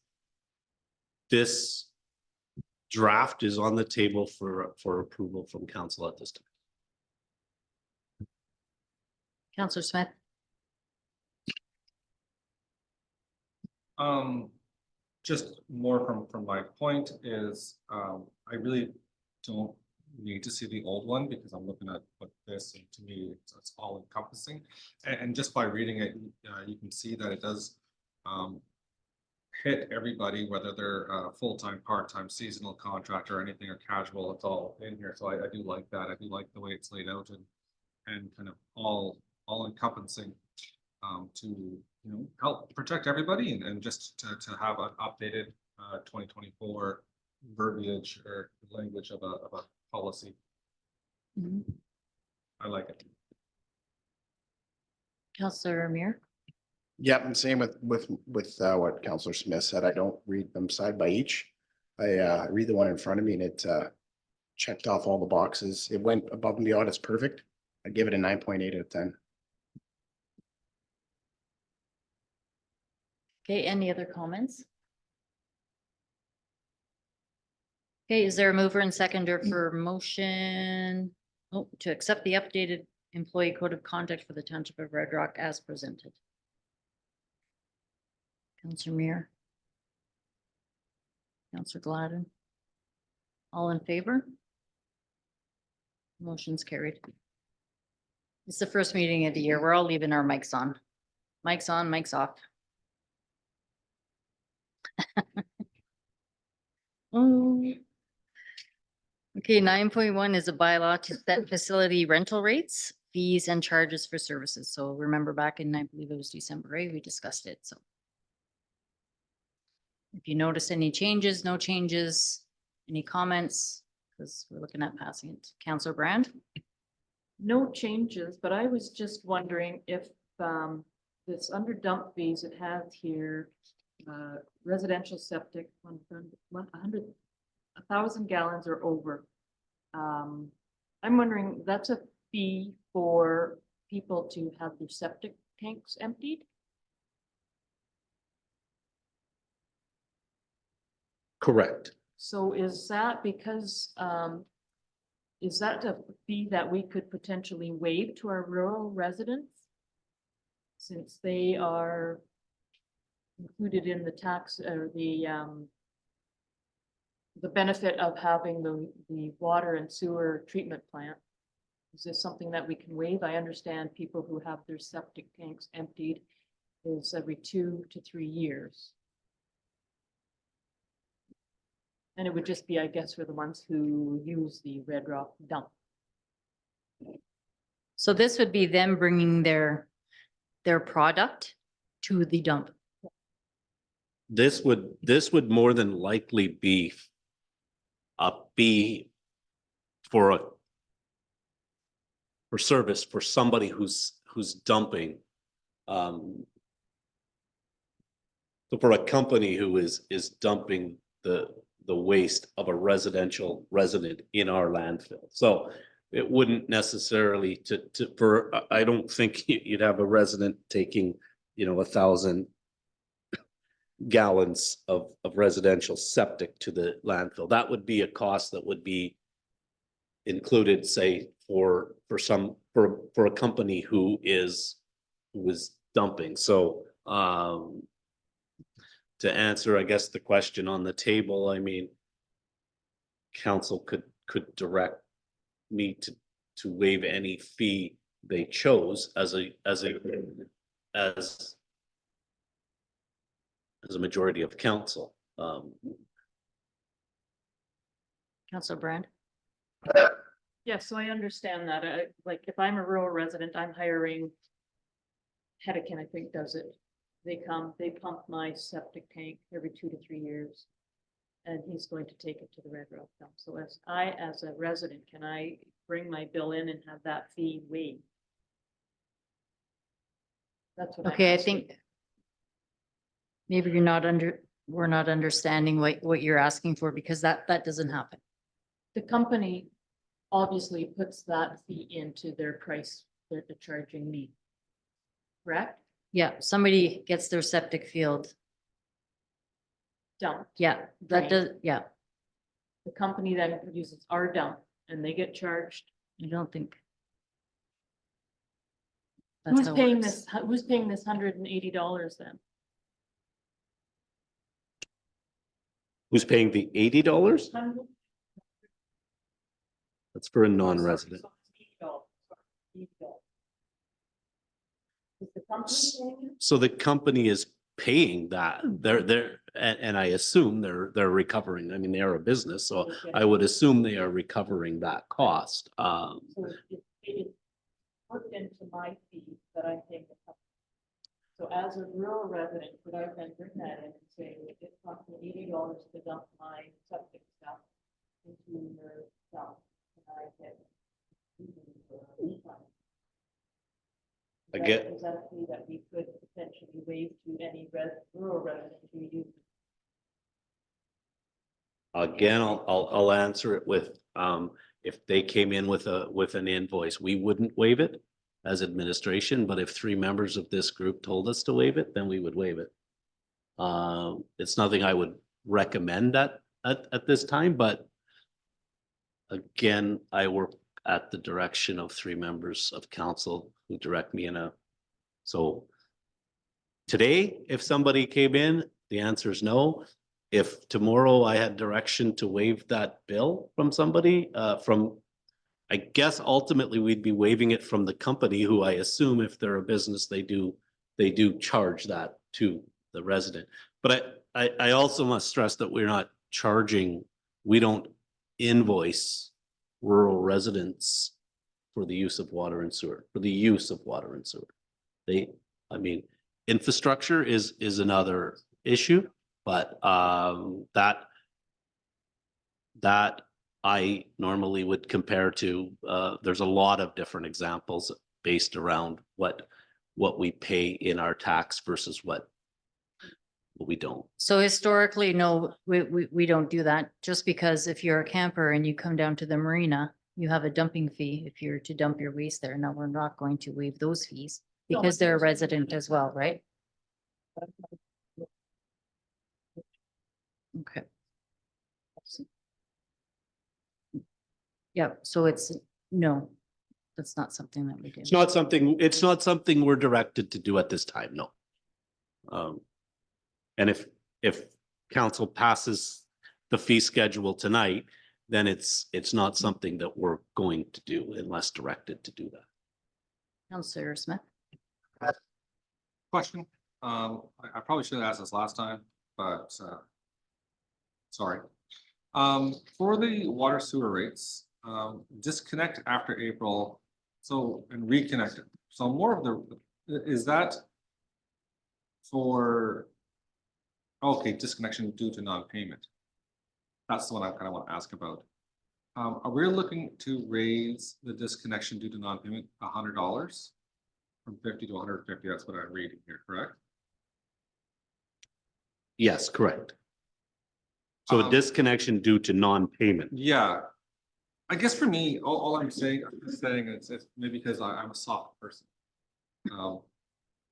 draft is on the table for approval from council at this time. Councillor Smith? Just more from my point is, I really don't need to see the old one because I'm looking at what this, and to me, it's all encompassing. And just by reading it, you can see that it does hit everybody, whether they're full-time, part-time, seasonal contract or anything or casual, it's all in here. So I do like that. I do like the way it's laid out and kind of all encompassing to help protect everybody and just to have an updated 2024 verbiage or language of a policy. I like it. Councillor Amir? Yep, and same with what Councillor Smith said. I don't read them side by each. I read the one in front of me and it checked off all the boxes. It went above and beyond. It's perfect. I'd give it a 9.8 out of 10. Okay, any other comments? Okay, is there a mover and seconder for motion to accept the updated employee code of conduct for the Township of Red Rock as presented? Councillor Muir? Councillor Gladden? All in favor? Motion's carried. It's the first meeting of the year. We're all leaving our mics on. Mics on, mics off. Okay, 9.1 is a bylaw to set facility rental rates, fees and charges for services. So remember back in, I believe it was December, right? We discussed it, so. If you notice any changes, no changes, any comments, because we're looking at passing it. Councillor Brand? No changes, but I was just wondering if this under dump fees, it has here residential septic 1,000 gallons or over. I'm wondering, that's a fee for people to have their septic tanks emptied? Correct. So is that because, is that a fee that we could potentially waive to our rural residents? Since they are included in the tax or the benefit of having the water and sewer treatment plant. Is this something that we can waive? I understand people who have their septic tanks emptied is every 2 to 3 years. And it would just be, I guess, for the ones who use the Red Rock dump. So this would be them bringing their product to the dump. This would more than likely be a fee for service for somebody who's dumping. So for a company who is dumping the waste of a residential resident in our landfill. So it wouldn't necessarily I don't think you'd have a resident taking, 1,000 gallons of residential septic to the landfill. That would be a cost that would be included, say, for a company who is dumping. So to answer, I guess, the question on the table, I mean, council could direct me to waive any fee they chose as a majority of council. Councilor Brand? Yeah, so I understand that. Like if I'm a rural resident, I'm hiring. Hedekin, I think, does it. They come, they pump my septic tank every 2 to 3 years. And he's going to take it to the Red Rock dump. So as a resident, can I bring my bill in and have that fee waived? That's what I'm Okay, I asking. think maybe we're not understanding what you're asking for, because that doesn't happen. The company obviously puts that fee into their price that they're charging me. Correct? Yeah, somebody gets their septic field. Dump. Yeah, that Right. does, yeah, The company then uses our dump and they get charged. I don't think. that's Who's how it paying works. this, who's paying this $180 then? Who's paying the $80? That's for a non-resident. Is the company paying it? So the company is paying that. And I assume they're recovering. I mean, they are a business, so I would assume they are recovering that cost. So it's worked into my fee that I'm paying the company. So as a rural resident, could I then bring that in and say, it costs me $80 to dump my septic stuff into your dump? Can I get? I get- Is that a fee that we could potentially waive to any rural resident who uses? Again, I'll answer it with, if they came in with an invoice, we wouldn't waive it as administration, but if 3 members of this group told us to waive it, then we would waive it. It's nothing I would recommend at this time, but again, I work at the direction of 3 members of council who direct me so today, if somebody came in, the answer is no. If tomorrow I had direction to waive that bill from somebody, I guess ultimately we'd be waiving it from the company, who I assume if they're a business, they do charge that to the resident. But I also must stress that we're not charging, we don't invoice rural residents for the use of water and sewer, I mean, infrastructure is another issue, but that I normally would compare to, there's a lot of different examples based around what we pay in our tax versus what we don't. So historically, no, we don't do that, just because if you're a camper and you come down to the marina, you have a dumping fee if you're to dump your waste there. Now, we're not going to waive those fees No, because they're a resident as well, right? Okay. Yeah, so no, that's not something that we do. It's not something we're directed to do at this time, no. And if council passes the fee schedule tonight, then it's not something that we're going to do unless directed to do that. Councillor Smith? Question, I probably should have asked this last time, but, sorry. For the water sewer rates, disconnect after April, so, and reconnect it. So more of is that for, okay, disconnection due to non-payment? That's the one I kind of want to ask about. Are we looking to raise the disconnection due to non-payment $100? From 50 to 150, that's what I'm reading here, correct? Yes, correct. So a Um, disconnection due to non-payment. Yeah. I guess for me, all I'm saying it's maybe because I'm a soft person.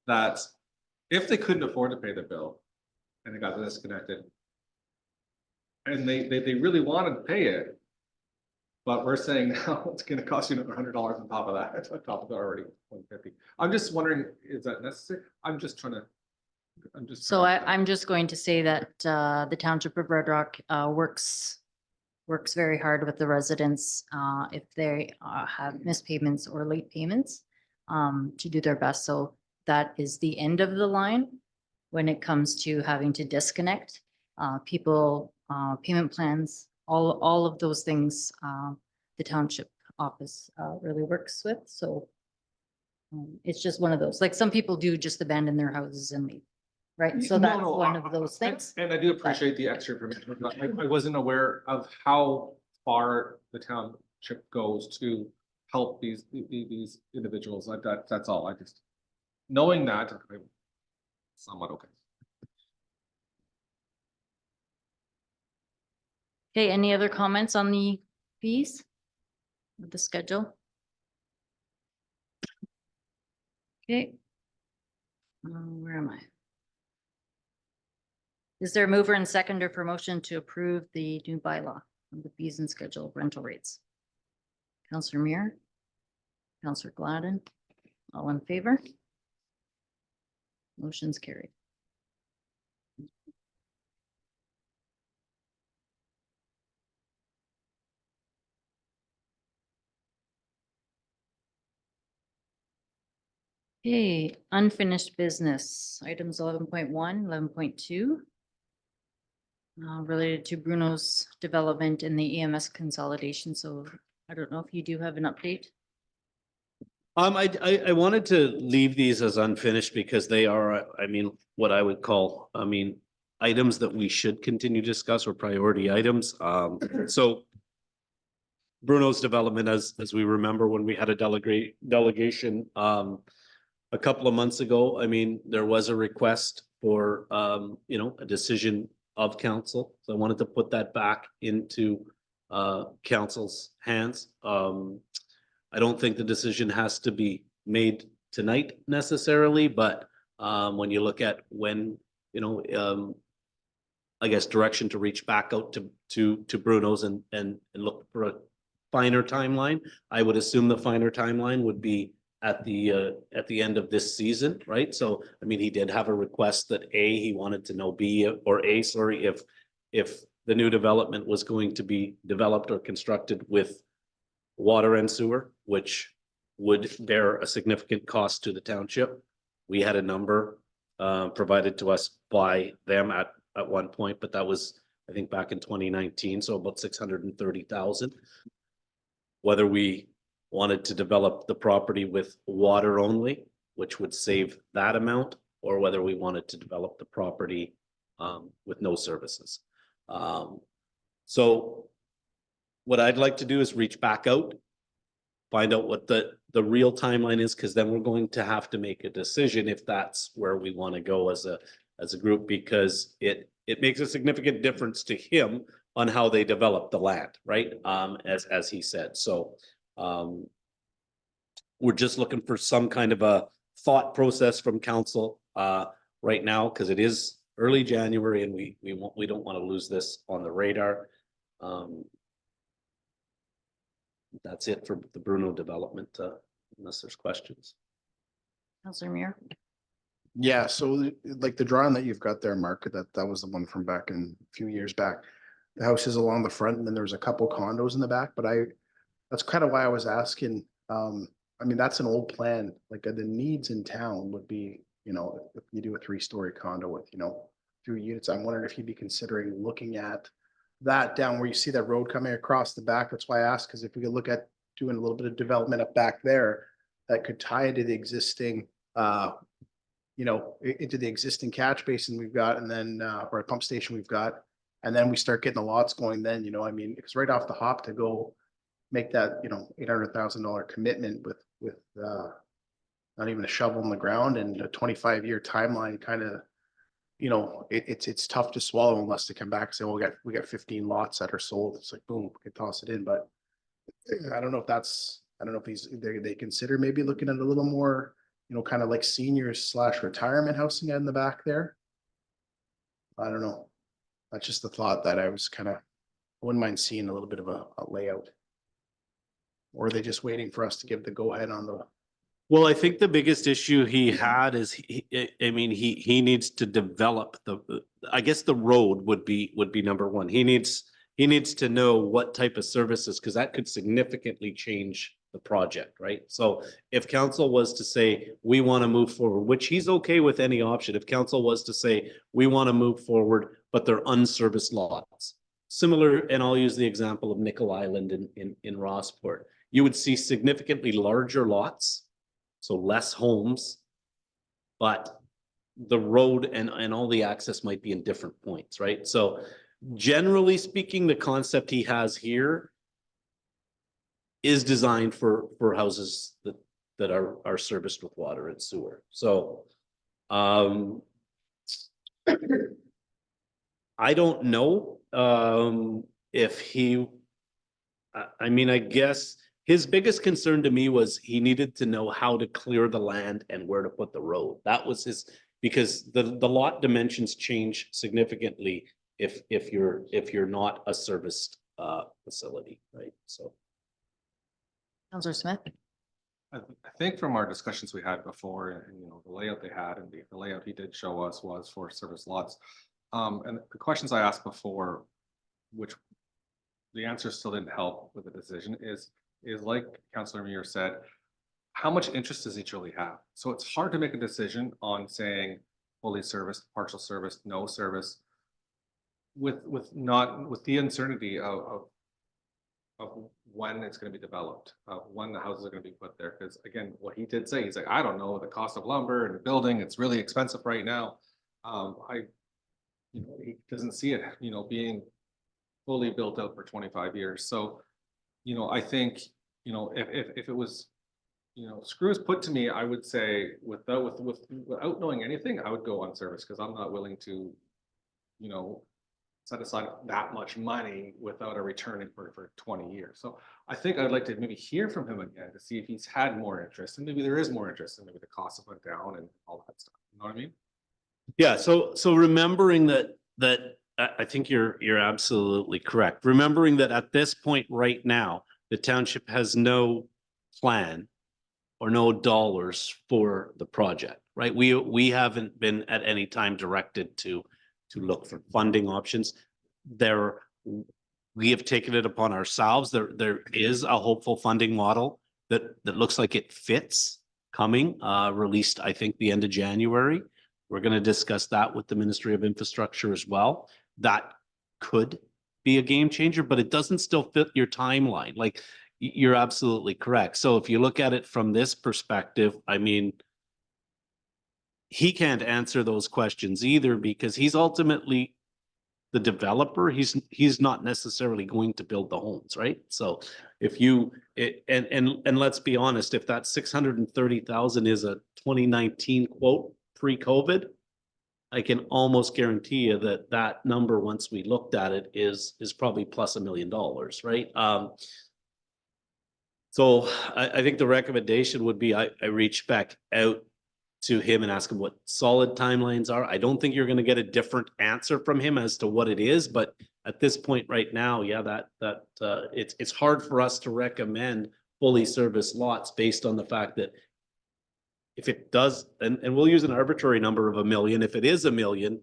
That if they couldn't afford to pay the bill and it got disconnected. And they really wanted to pay it. But we're saying now it's gonna cost you another $100 on top of that, on top of the already 150. I'm just wondering, is that necessary? I'm just. So I'm just going to say that the Township of Red Rock works very hard with the residents if they have missed payments or late payments to do their best. So that is the end of the line when it comes to having to disconnect people, payment plans, all of those things the Township office really works with. So it's just one of those, like some people do just abandon their houses and leave. Right, so that's one of those things. And I do appreciate the extra information, but I wasn't aware of how far the township goes to help these individuals. Like that's all. I just, knowing that, I'm somewhat okay. Okay, any other comments on the fees? With the schedule? Okay. Where am I? Is there a mover and seconder for motion to approve the new bylaw of the fees and schedule of rental rates? Counselor Muir? Counselor Gladden? All in favor? Motion's carried. Okay, unfinished business, items 11.1, 11.2. Related to Bruno's development in the EMS consolidation, so I don't know if you do have an update. I wanted to leave these as unfinished because they are, I mean, what I would call, items that we should continue to discuss or priority items. So Bruno's development, as we remember when we had a delegation a couple of months ago, I mean, there was a request for a decision of council. So I wanted to put that back into council's hands. I don't think the decision has to be made tonight necessarily, but when you look at when, I guess direction to reach back out to Bruno's and look for a finer timeline, I would assume the finer timeline would be at the end of this season, right? So, I mean, he did have a request that he wanted to know if the new development was going to be developed or constructed with water and sewer, which would bear a significant cost to the township. We had a number provided to us by them at one point, but that was, I think, back in 2019, so about 630,000. Whether we wanted to develop the property with water only, which would save that amount, or whether we wanted to develop the property with no services. So what I'd like to do is reach back out, find out what the real timeline is, because then we're going to have to make a decision if that's where we want to go as a group, because it makes a significant difference to him on how they develop the land, right? As he said. So we're just looking for some kind of a thought process from council right now, because it is early January and we don't want to lose this on the radar. That's it for the Bruno development, unless there's questions. Counselor Muir? Yeah, so like the drawing that you've got there, Mark, that was the one from back in a few years back. The house is along the front and then there was a couple condos in the back, but that's kind of why I was asking. I mean, that's an old plan, like the needs in town would be, if you do a 3-story condo with, 2 units, I'm wondering if you'd be considering looking at that down where you see that road coming across the back, that's why I asked, because if we could look at doing a little bit of development up back there, that could tie into the existing, into the existing catch basin we've got, and then, or a pump station we've got. And then we start getting the lots going then, I mean, it's right off the hop to go make that, $800,000 commitment with, not even a shovel in the ground and a 25-year timeline kind of, it's tough to swallow unless they come back and say, well, we got 15 lots that are sold. It's like, boom, we can toss it in. But I don't know if they consider maybe looking at a little more, kind of like seniors / retirement housing in the back there. I don't know. That's just the thought that I wouldn't mind seeing a little bit of a layout. Or are they just waiting for us to give the go ahead on the? Well, I think the biggest issue he had is, he needs to develop I guess the road would be number one. He needs to know what type of services, because that could significantly change the project, right? So if council was to say, we want to move forward, which he's okay with any option. If council was to say, we want to move forward, but they're unserviced lots. Similar, and I'll use the example of Nickel Island in Rossport. You would see significantly larger lots, so less homes, but the road and all the access might be in different points, right? So generally speaking, the concept he has here is designed for houses that are serviced with water and sewer. So I don't know if he, I mean, I guess his biggest concern to me was he needed to know how to clear the land and where to put the road. That was his, because the lot dimensions change significantly if you're not a serviced facility, right? So. Councillor Smith? I think from our discussions we had before and, the layout they had and the layout he did show us was for service lots. And the questions I asked before, which the answer still didn't help with the decision, is like Councillor Muir said, how much interest does he truly have? So it's hard to make a decision on saying fully serviced, partial service, no service, with the uncertainty of when it's going to be developed, of when the houses are going to be put there. Because again, what he did say, he's like, I don't know the cost of lumber and building. It's really expensive right now. He doesn't see it, being fully built out for 25 years. So, I think, if it was, screws put to me, I would say without knowing anything, I would go on service, because I'm not willing to, set aside that much money without a return for 20 years. So I think I'd like to maybe hear from him again to see if he's had more interest, and maybe there is more interest, and maybe the costs have went down and all that stuff. You know what I mean? Yeah. So remembering that I think you're absolutely correct. Remembering that at this point right now, the township has no plan or no dollars for the project, right? We haven't been at any time directed to look for funding options. We have taken it upon ourselves. There is a hopeful funding model that looks like it fits coming, released, I think, the end of January. We're going to discuss that with the Ministry of Infrastructure as well. That could be a game changer, but it doesn't still fit your timeline. Like, you're absolutely correct. So if you look at it from this perspective, I mean, he can't answer those questions either, because he's ultimately the developer. He's not necessarily going to build the homes, right? So if and let's be honest, if that 630,000 is a 2019 quote pre-COVID, I can almost guarantee you that number, once we looked at it, is probably plus $1 million, right? So I think the recommendation would be I reach back out to him and ask him what solid timelines are. I don't think you're going to get a different answer from him as to what it is, but at this point right now, yeah, it's hard for us to recommend fully serviced lots based on the fact that if it does, and we'll use an arbitrary number of $1 million. If it is $1 million,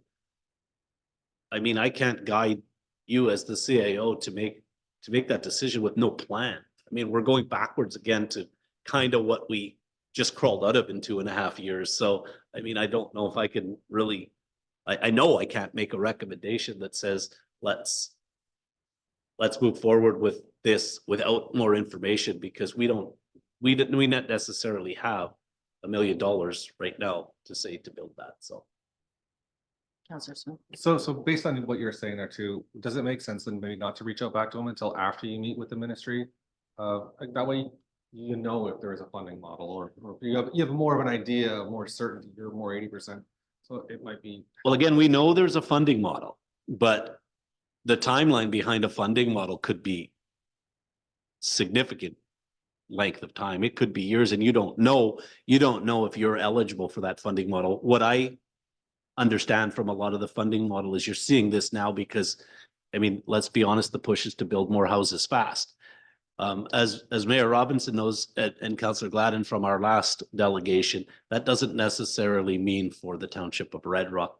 I mean, I can't guide you as the CAO to make that decision with no plan. I mean, we're going backwards again to kind of what we just crawled out of in 2.5 years. So, I mean, I don't know if I can really, I know I can't make a recommendation that says, let's let's move forward with this without more information because we not necessarily have $1 million right now to say to build that, so. Counselor Smith. So based on what you're saying there too, does it make sense then maybe not to reach out back to them until after you meet with the ministry? Like that way, you know if there is a funding model or you have more of an idea, more certainty, you're more 80%. So it might be. Well, again, we know there's a funding model, but the timeline behind a funding model could be significant length of time. It could be years and you don't know if you're eligible for that funding model. What I understand from a lot of the funding model is you're seeing this now because, I mean, let's be honest, the push is to build more houses fast. As Mayor Robinson knows, and Councillor Gladden from our last delegation, that doesn't necessarily mean for the township of Red Rock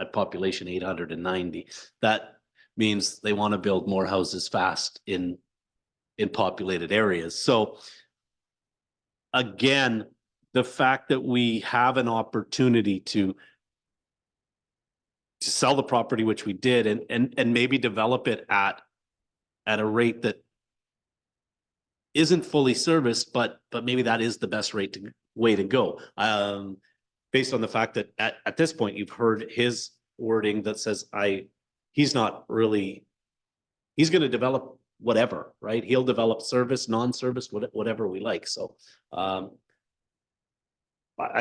at population 890. That means they want to build more houses fast in populated areas. So again, the fact that we have an opportunity to sell the property, which we did, and maybe develop it at a rate that isn't fully serviced, but maybe that is the best way to go. Based on the fact that at this point, you've heard his wording that says he's not really, he's going to develop whatever, right? He'll develop service, non-service, whatever we like. So I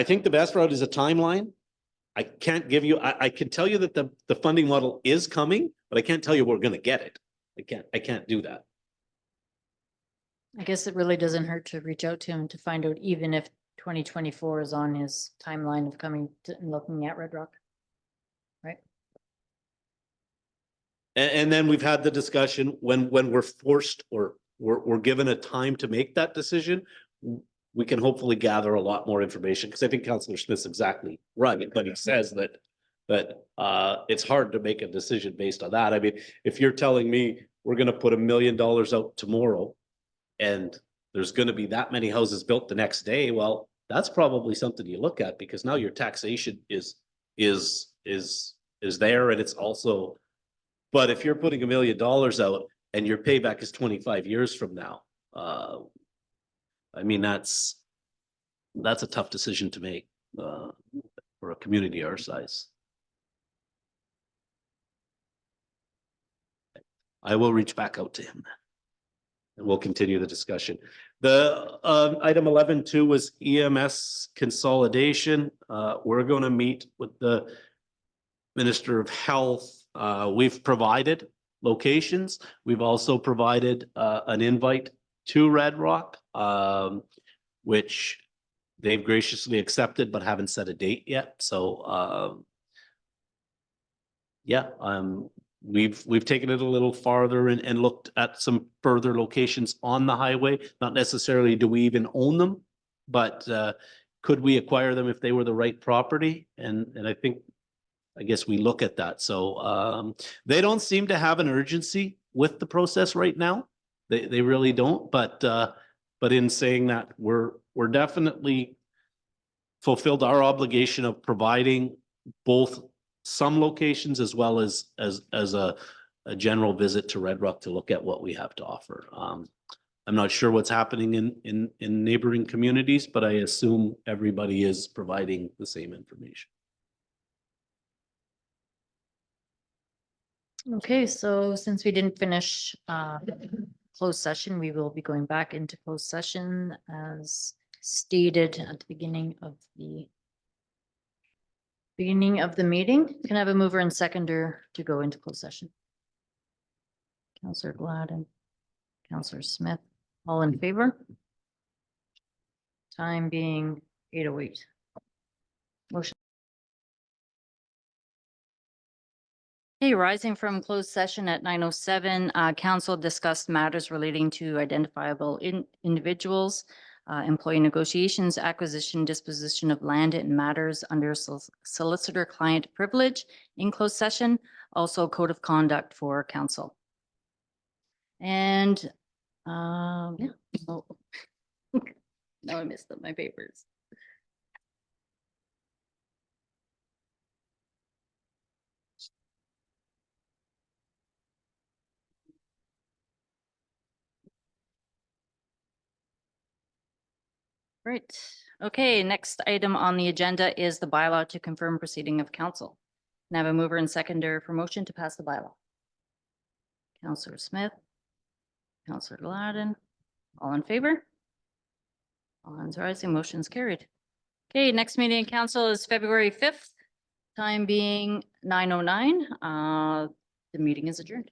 think the best route is a timeline. I can't give you, I can tell you that the funding model is coming, but I can't tell you we're going to get it. I can't do that. I guess it really doesn't hurt to reach out to him to find out even if 2024 is on his timeline of coming to and looking at Red Rock. Right. And then we've had the discussion when we're forced or we're given a time to make that decision, we can hopefully gather a lot more information. Because I think Councillor Smith's exactly right, but he says that it's hard to make a decision based on that. I mean, if you're telling me we're going to put $1 million out tomorrow, and there's going to be that many houses built the next day, well, that's probably something you look at because now your taxation is there, and it's also. But if you're putting $1 million out and your payback is 25 years from now, I mean that's a tough decision to make for a community our size. I will reach back out to him. And we'll continue the discussion. The item 11.2 was EMS consolidation. We're going to meet with the Minister of Health. We've provided locations. We've also provided an invite to Red Rock, which they've graciously accepted but haven't set a date yet. So yeah, we've taken it a little farther and looked at some further locations on the highway. Not necessarily do we even own them, but could we acquire them if they were the right property? And I guess we look at that. So they don't seem to have an urgency with the process right now. They really don't. But in saying that, we're definitely fulfilled our obligation of providing both some locations as well as a general visit to Red Rock to look at what we have to offer. I'm not sure what's happening in neighboring communities, but I assume everybody is providing the same information. Okay, so since we didn't finish closed session, we will be going back into closed session as stated at the beginning of the meeting. Can I have a mover and seconder to go into closed session? Councillor Gladden, Councillor Smith, all in favor? Time being 8:08. Motion. Okay, rising from closed session at 9:07, council discussed matters relating to identifiable individuals, employee negotiations, acquisition, disposition of land, and matters under solicitor-client privilege in closed session, also code of conduct for council. And yeah. Oh. Now I missed up my papers. Right. Okay, next item on the agenda is the bylaw to confirm proceeding of council. Can I have a mover and seconder for motion to pass the bylaw? Counselor Smith. Counselor Gladden. All in favor? All hands rising, motion's carried. Okay, next meeting of council is February 5th, time being 9:09. The meeting is adjourned.